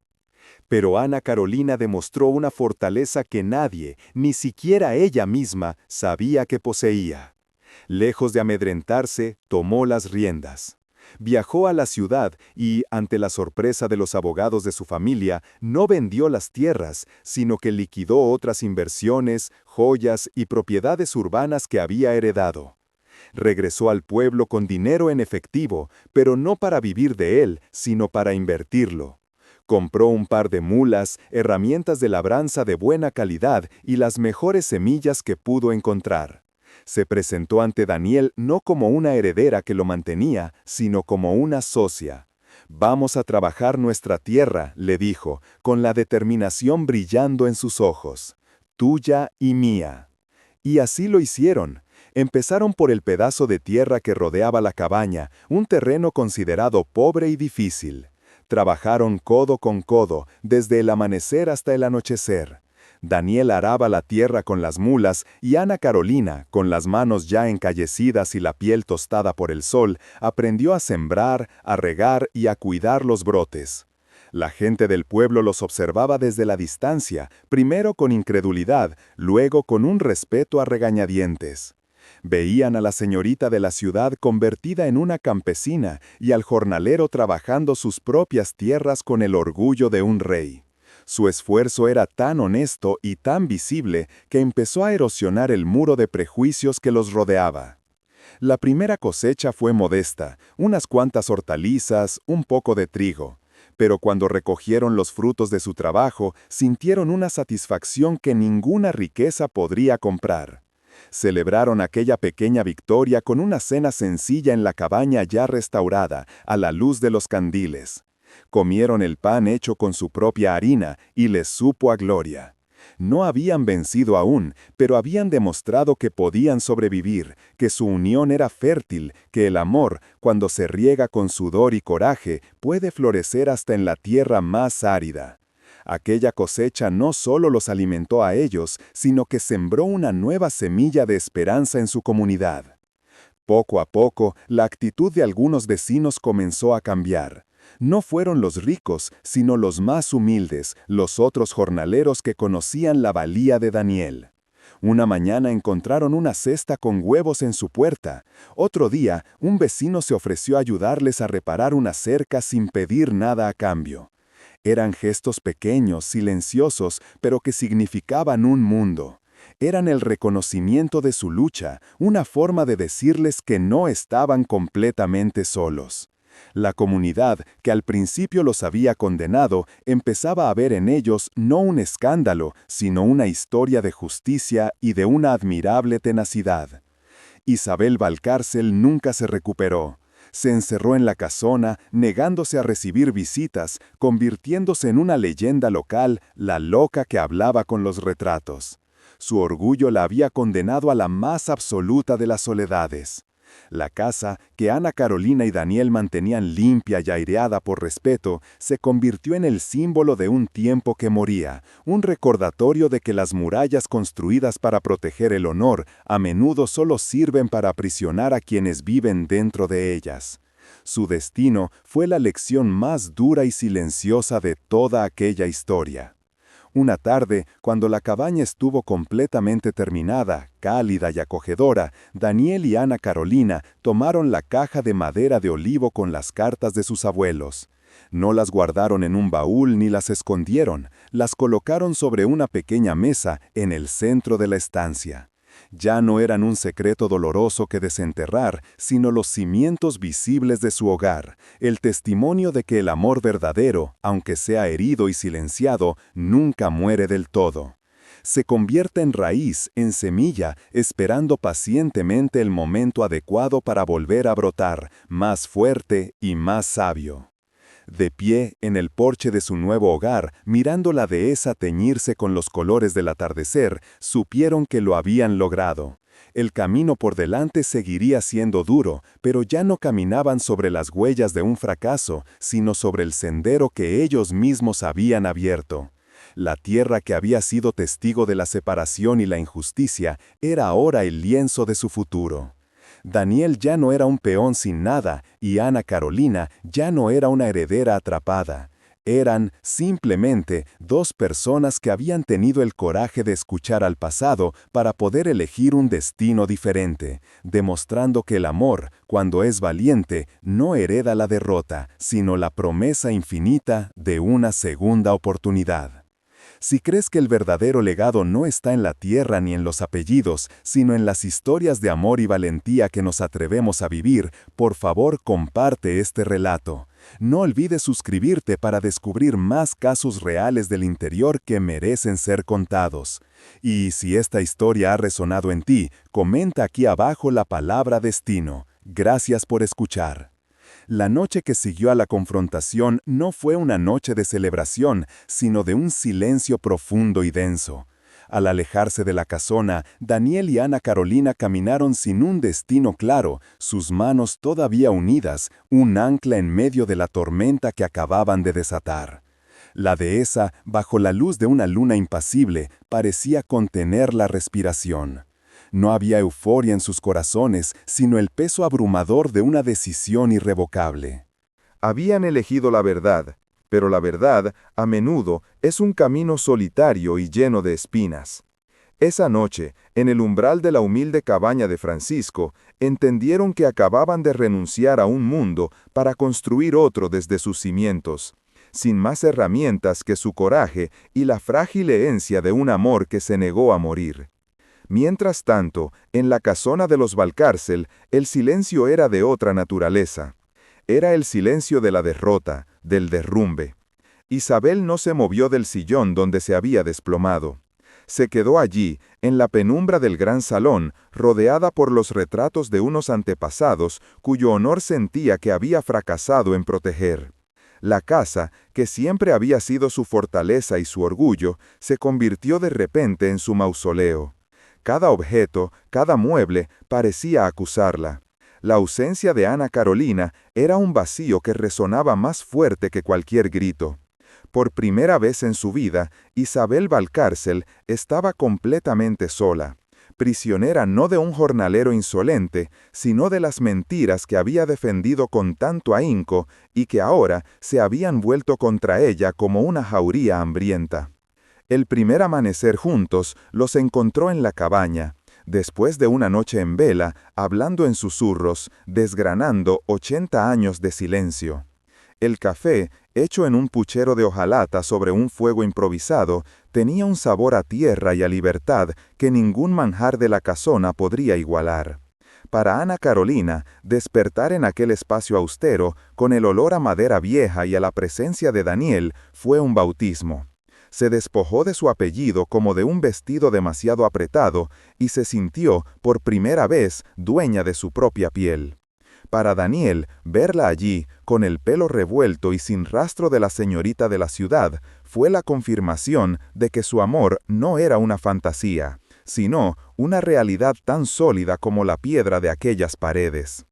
Pero Ana Carolina demostró una fortaleza que nadie, ni siquiera ella misma, sabía que poseía. Lejos de amedrentarse, tomó las riendas. Viajó a la ciudad y, ante la sorpresa de los abogados de su familia, no vendió las tierras, sino que liquidó otras inversiones, joyas y propiedades urbanas que había heredado. Regresó al pueblo con dinero en efectivo, pero no para vivir de él, sino para invertirlo. Compró un par de mulas, herramientas de labranza de buena calidad y las mejores semillas que pudo encontrar. Se presentó ante Daniel no como una heredera que lo mantenía, sino como una socia. «Vamos a trabajar nuestra tierra», le dijo, con la determinación brillando en sus ojos. «Tuya y mía». Y así lo hicieron. Empezaron por el pedazo de tierra que rodeaba la cabaña, un terreno considerado pobre y difícil. Trabajaron codo con codo, desde el amanecer hasta el anochecer. Daniel araba la tierra con las mulas y Ana Carolina, con las manos ya encallecidas y la piel tostada por el sol, aprendió a sembrar, a regar y a cuidar los brotes. La gente del pueblo los observaba desde la distancia, primero con incredulidad, luego con un respeto a regañadientes. Veían a la señorita de la ciudad convertida en una campesina y al jornalero trabajando sus propias tierras con el orgullo de un rey. Su esfuerzo era tan honesto y tan visible que empezó a erosionar el muro de prejuicios que los rodeaba. La primera cosecha fue modesta, unas cuantas hortalizas, un poco de trigo. Pero cuando recogieron los frutos de su trabajo, sintieron una satisfacción que ninguna riqueza podría comprar. Celebraron aquella pequeña victoria con una cena sencilla en la cabaña ya restaurada, a la luz de los candiles. Comieron el pan hecho con su propia harina y les supo a gloria. No habían vencido aún, pero habían demostrado que podían sobrevivir, que su unión era fértil, que el amor, cuando se riega con sudor y coraje, puede florecer hasta en la tierra más árida. Aquella cosecha no solo los alimentó a ellos, sino que sembró una nueva semilla de esperanza en su comunidad. Poco a poco, la actitud de algunos vecinos comenzó a cambiar. No fueron los ricos, sino los más humildes, los otros jornaleros que conocían la valía de Daniel. Una mañana encontraron una cesta con huevos en su puerta. Otro día, un vecino se ofreció a ayudarles a reparar una cerca sin pedir nada a cambio. Eran gestos pequeños, silenciosos, pero que significaban un mundo. Eran el reconocimiento de su lucha, una forma de decirles que no estaban completamente solos. La comunidad, que al principio los había condenado, empezaba a ver en ellos no un escándalo, sino una historia de justicia y de una admirable tenacidad. Isabel Valcárcel nunca se recuperó. Se encerró en la casona, negándose a recibir visitas, convirtiéndose en una leyenda local, la loca que hablaba con los retratos. Su orgullo la había condenado a la más absoluta de las soledades. La casa, que Ana Carolina y Daniel mantenían limpia y aireada por respeto, se convirtió en el símbolo de un tiempo que moría, un recordatorio de que las murallas construidas para proteger el honor a menudo solo sirven para aprisionar a quienes viven dentro de ellas. Su destino fue la lección más dura y silenciosa de toda aquella historia. Una tarde, cuando la cabaña estuvo completamente terminada, cálida y acogedora, Daniel y Ana Carolina tomaron la caja de madera de olivo con las cartas de sus abuelos. No las guardaron en un baúl ni las escondieron, las colocaron sobre una pequeña mesa en el centro de la estancia. Ya no eran un secreto doloroso que desenterrar, sino los cimientos visibles de su hogar, el testimonio de que el amor verdadero, aunque sea herido y silenciado, nunca muere del todo. Se convierte en raíz, en semilla, esperando pacientemente el momento adecuado para volver a brotar, más fuerte y más sabio. De pie, en el porche de su nuevo hogar, mirando la dehesa teñirse con los colores del atardecer, supieron que lo habían logrado. El camino por delante seguiría siendo duro, pero ya no caminaban sobre las huellas de un fracaso, sino sobre el sendero que ellos mismos habían abierto. La tierra que había sido testigo de la separación y la injusticia era ahora el lienzo de su futuro. Daniel ya no era un peón sin nada y Ana Carolina ya no era una heredera atrapada. Eran, simplemente, dos personas que habían tenido el coraje de escuchar al pasado para poder elegir un destino diferente, demostrando que el amor, cuando es valiente, no hereda la derrota, sino la promesa infinita de una segunda oportunidad. Si crees que el verdadero legado no está en la tierra ni en los apellidos, sino en las historias de amor y valentía que nos atrevemos a vivir, por favor comparte este relato. No olvides suscribirte para descubrir más casos reales del interior que merecen ser contados. Y si esta historia ha resonado en ti, comenta aquí abajo la palabra destino. Gracias por escuchar. La noche que siguió a la confrontación no fue una noche de celebración, sino de un silencio profundo y denso. Al alejarse de la casona, Daniel y Ana Carolina caminaron sin un destino claro, sus manos todavía unidas, un ancla en medio de la tormenta que acababan de desatar. La dehesa, bajo la luz de una luna impasible, parecía contener la respiración. No había euforia en sus corazones, sino el peso abrumador de una decisión irrevocable. Habían elegido la verdad, pero la verdad, a menudo, es un camino solitario y lleno de espinas. Esa noche, en el umbral de la humilde cabaña de Francisco, entendieron que acababan de renunciar a un mundo para construir otro desde sus cimientos, sin más herramientas que su coraje y la frágil herencia de un amor que se negó a morir. Mientras tanto, en la casona de los Valcárcel, el silencio era de otra naturaleza. Era el silencio de la derrota, del derrumbe. Isabel no se movió del sillón donde se había desplomado. Se quedó allí, en la penumbra del gran salón, rodeada por los retratos de unos antepasados cuyo honor sentía que había fracasado en proteger. La casa, que siempre había sido su fortaleza y su orgullo, se convirtió de repente en su mausoleo. Cada objeto, cada mueble, parecía acusarla. La ausencia de Ana Carolina era un vacío que resonaba más fuerte que cualquier grito. Por primera vez en su vida, Isabel Valcárcel estaba completamente sola, prisionera no de un jornalero insolente, sino de las mentiras que había defendido con tanto ahínco y que ahora se habían vuelto contra ella como una jauría hambrienta. El primer amanecer juntos los encontró en la cabaña, después de una noche en vela, hablando en susurros, desgranando 80 años de silencio. El café, hecho en un puchero de hojalata sobre un fuego improvisado, tenía un sabor a tierra y a libertad que ningún manjar de la casona podría igualar. Para Ana Carolina, despertar en aquel espacio austero, con el olor a madera vieja y a la presencia de Daniel, fue un bautismo. Se despojó de su apellido como de un vestido demasiado apretado y se sintió, por primera vez, dueña de su propia piel. Para Daniel, verla allí, con el pelo revuelto y sin rastro de la señorita de la ciudad, fue la confirmación de que su amor no era una fantasía, sino una realidad tan sólida como la piedra de aquellas paredes.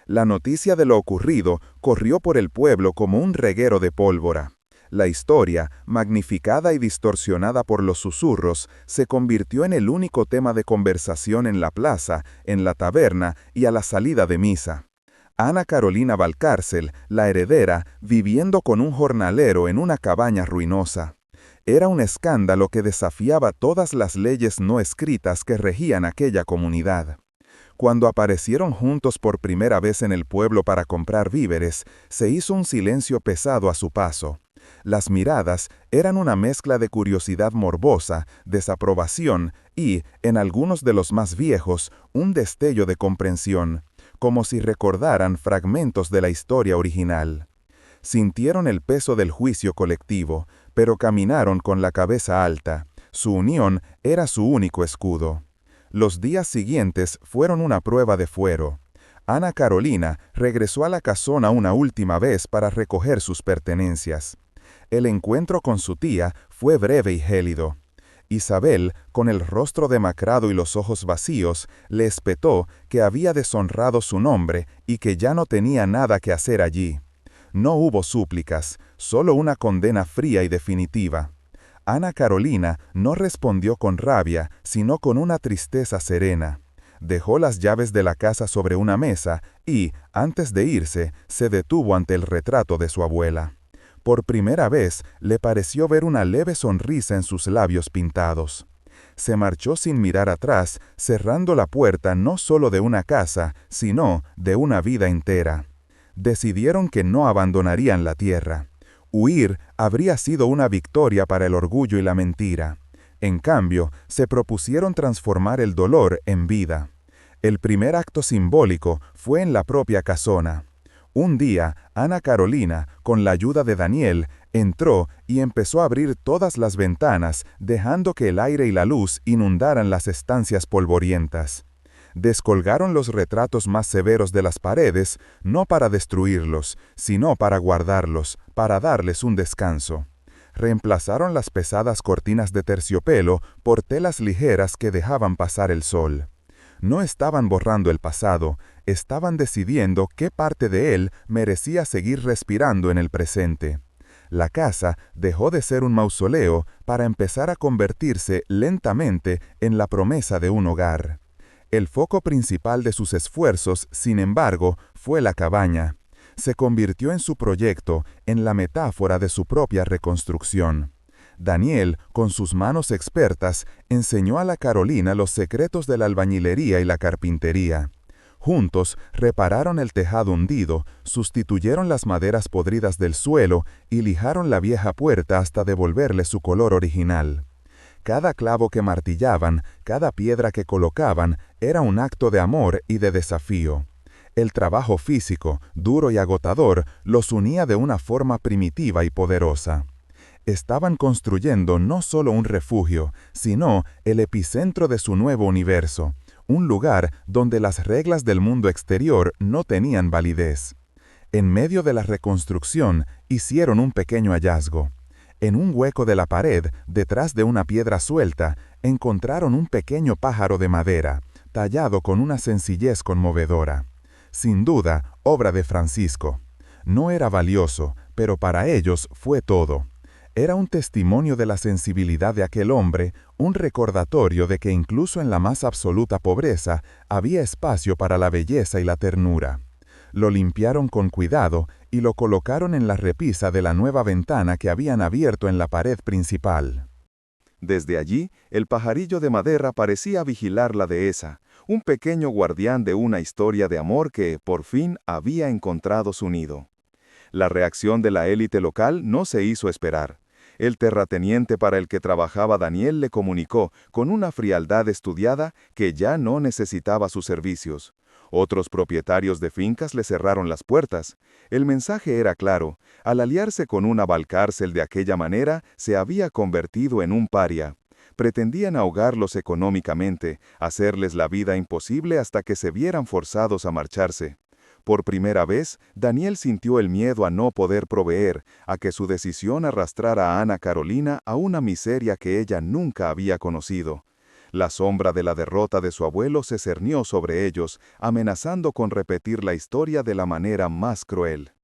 La noticia de lo ocurrido corrió por el pueblo como un reguero de pólvora. La historia, magnificada y distorsionada por los susurros, se convirtió en el único tema de conversación en la plaza, en la taberna y a la salida de misa. Ana Carolina Valcárcel, la heredera, viviendo con un jornalero en una cabaña ruinosa. Era un escándalo que desafiaba todas las leyes no escritas que regían aquella comunidad. Cuando aparecieron juntos por primera vez en el pueblo para comprar víveres, se hizo un silencio pesado a su paso. Las miradas eran una mezcla de curiosidad morbosa, desaprobación y, en algunos de los más viejos, un destello de comprensión, como si recordaran fragmentos de la historia original. Sintieron el peso del juicio colectivo, pero caminaron con la cabeza alta. Su unión era su único escudo. Los días siguientes fueron una prueba de fuero. Ana Carolina regresó a la casona una última vez para recoger sus pertenencias. El encuentro con su tía fue breve y gélido. Isabel, con el rostro demacrado y los ojos vacíos, le espetó que había deshonrado su nombre y que ya no tenía nada que hacer allí. No hubo súplicas, solo una condena fría y definitiva. Ana Carolina no respondió con rabia, sino con una tristeza serena. Dejó las llaves de la casa sobre una mesa y, antes de irse, se detuvo ante el retrato de su abuela. Por primera vez le pareció ver una leve sonrisa en sus labios pintados. Se marchó sin mirar atrás, cerrando la puerta no solo de una casa, sino de una vida entera. Decidieron que no abandonarían la tierra. Huir habría sido una victoria para el orgullo y la mentira. En cambio, se propusieron transformar el dolor en vida. El primer acto simbólico fue en la propia casona. Un día, Ana Carolina, con la ayuda de Daniel, entró y empezó a abrir todas las ventanas, dejando que el aire y la luz inundaran las estancias polvorientas. Descolgaron los retratos más severos de las paredes, no para destruirlos, sino para guardarlos, para darles un descanso. Reemplazaron las pesadas cortinas de terciopelo por telas ligeras que dejaban pasar el sol. No estaban borrando el pasado, estaban decidiendo qué parte de él merecía seguir respirando en el presente. La casa dejó de ser un mausoleo para empezar a convertirse lentamente en la promesa de un hogar. El foco principal de sus esfuerzos, sin embargo, fue la cabaña. Se convirtió en su proyecto, en la metáfora de su propia reconstrucción. Daniel, con sus manos expertas, enseñó a la Carolina los secretos de la albañilería y la carpintería. Juntos repararon el tejado hundido, sustituyeron las maderas podridas del suelo y lijaron la vieja puerta hasta devolverle su color original. Cada clavo que martillaban, cada piedra que colocaban, era un acto de amor y de desafío. El trabajo físico, duro y agotador, los unía de una forma primitiva y poderosa. Estaban construyendo no solo un refugio, sino el epicentro de su nuevo universo, un lugar donde las reglas del mundo exterior no tenían validez. En medio de la reconstrucción, hicieron un pequeño hallazgo. En un hueco de la pared, detrás de una piedra suelta, encontraron un pequeño pájaro de madera, tallado con una sencillez conmovedora. Sin duda, obra de Francisco. No era valioso, pero para ellos fue todo. Era un testimonio de la sensibilidad de aquel hombre, un recordatorio de que incluso en la más absoluta pobreza había espacio para la belleza y la ternura. Lo limpiaron con cuidado y lo colocaron en la repisa de la nueva ventana que habían abierto en la pared principal. Desde allí, el pajarillo de madera parecía vigilar la dehesa, un pequeño guardián de una historia de amor que, por fin, había encontrado su nido. La reacción de la élite local no se hizo esperar. El terrateniente para el que trabajaba Daniel le comunicó, con una frialdad estudiada, que ya no necesitaba sus servicios. Otros propietarios de fincas le cerraron las puertas. El mensaje era claro: al aliarse con una Valcárcel de aquella manera, se había convertido en un paria. Pretendían ahogarlos económicamente, hacerles la vida imposible hasta que se vieran forzados a marcharse. Por primera vez, Daniel sintió el miedo a no poder proveer, a que su decisión arrastrara a Ana Carolina a una miseria que ella nunca había conocido. La sombra de la derrota de su abuelo se cernió sobre ellos, amenazando con repetir la historia de la manera más cruel.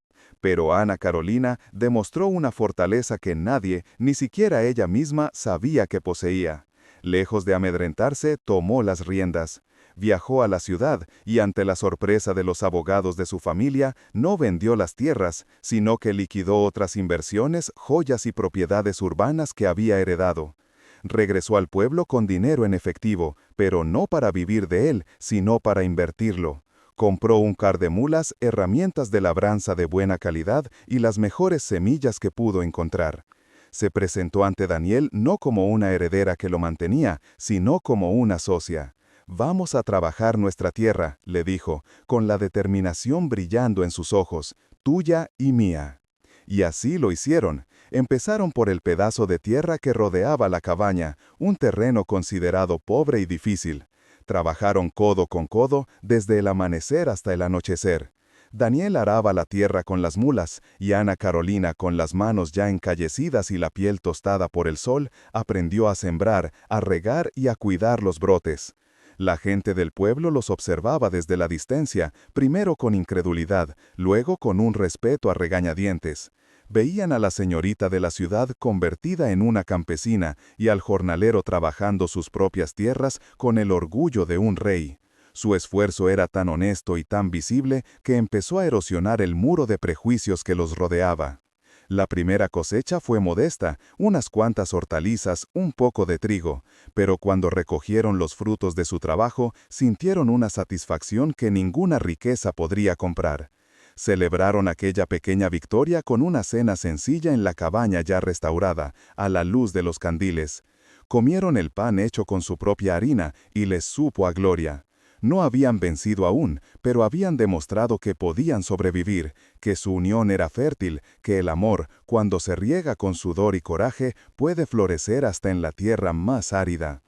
Pero Ana Carolina demostró una fortaleza que nadie, ni siquiera ella misma, sabía que poseía. Lejos de amedrentarse, tomó las riendas. Viajó a la ciudad y, ante la sorpresa de los abogados de su familia, no vendió las tierras, sino que liquidó otras inversiones, joyas y propiedades urbanas que había heredado. Regresó al pueblo con dinero en efectivo, pero no para vivir de él, sino para invertirlo. Compró un car de mulas, herramientas de labranza de buena calidad y las mejores semillas que pudo encontrar. Se presentó ante Daniel no como una heredera que lo mantenía, sino como una socia. «Vamos a trabajar nuestra tierra», le dijo, con la determinación brillando en sus ojos, «tuya y mía». Y así lo hicieron. Empezaron por el pedazo de tierra que rodeaba la cabaña, un terreno considerado pobre y difícil. Trabajaron codo con codo desde el amanecer hasta el anochecer. Daniel araba la tierra con las mulas, y Ana Carolina, con las manos ya encallecidas y la piel tostada por el sol, aprendió a sembrar, a regar y a cuidar los brotes. La gente del pueblo los observaba desde la distancia, primero con incredulidad, luego con un respeto a regañadientes. Veían a la señorita de la ciudad convertida en una campesina y al jornalero trabajando sus propias tierras con el orgullo de un rey. Su esfuerzo era tan honesto y tan visible que empezó a erosionar el muro de prejuicios que los rodeaba. La primera cosecha fue modesta, unas cuantas hortalizas, un poco de trigo, pero cuando recogieron los frutos de su trabajo, sintieron una satisfacción que ninguna riqueza podría comprar. Celebraron aquella pequeña victoria con una cena sencilla en la cabaña ya restaurada, a la luz de los candiles. Comieron el pan hecho con su propia harina y les supo a gloria. No habían vencido aún, pero habían demostrado que podían sobrevivir, que su unión era fértil, que el amor, cuando se riega con sudor y coraje, puede florecer hasta en la tierra más árida.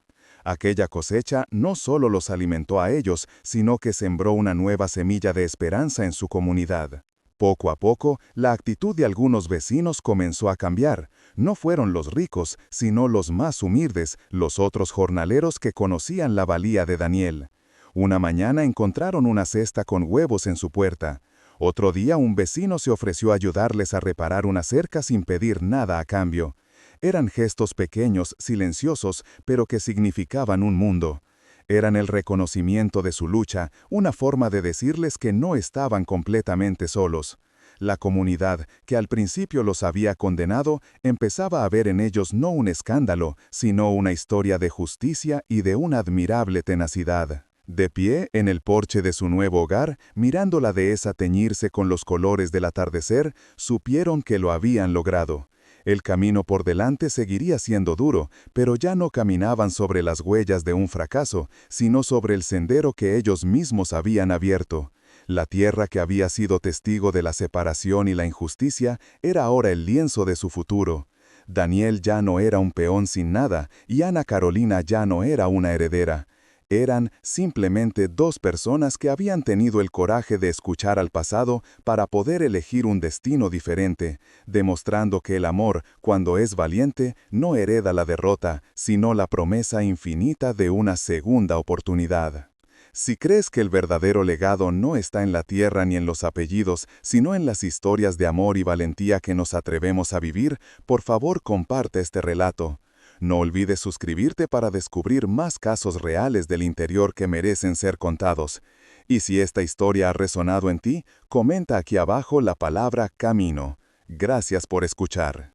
Aquella cosecha no solo los alimentó a ellos, sino que sembró una nueva semilla de esperanza en su comunidad. Poco a poco, la actitud de algunos vecinos comenzó a cambiar. No fueron los ricos, sino los más humildes, los otros jornaleros que conocían la valía de Daniel. Una mañana encontraron una cesta con huevos en su puerta. Otro día un vecino se ofreció a ayudarles a reparar una cerca sin pedir nada a cambio. Eran gestos pequeños, silenciosos, pero que significaban un mundo. Eran el reconocimiento de su lucha, una forma de decirles que no estaban completamente solos. La comunidad, que al principio los había condenado, empezaba a ver en ellos no un escándalo, sino una historia de justicia y de una admirable tenacidad. De pie, en el porche de su nuevo hogar, mirando la dehesa teñirse con los colores del atardecer, supieron que lo habían logrado. El camino por delante seguiría siendo duro, pero ya no caminaban sobre las huellas de un fracaso, sino sobre el sendero que ellos mismos habían abierto. La tierra que había sido testigo de la separación y la injusticia era ahora el lienzo de su futuro. Daniel ya no era un peón sin nada, y Ana Carolina ya no era una heredera. Eran simplemente dos personas que habían tenido el coraje de escuchar al pasado para poder elegir un destino diferente, demostrando que el amor, cuando es valiente, no hereda la derrota, sino la promesa infinita de una segunda oportunidad. Si crees que el verdadero legado no está en la tierra ni en los apellidos, sino en las historias de amor y valentía que nos atrevemos a vivir, por favor comparte este relato. No olvides suscribirte para descubrir más casos reales del interior que merecen ser contados. Y si esta historia ha resonado en ti, comenta aquí abajo la palabra camino. Gracias por escuchar.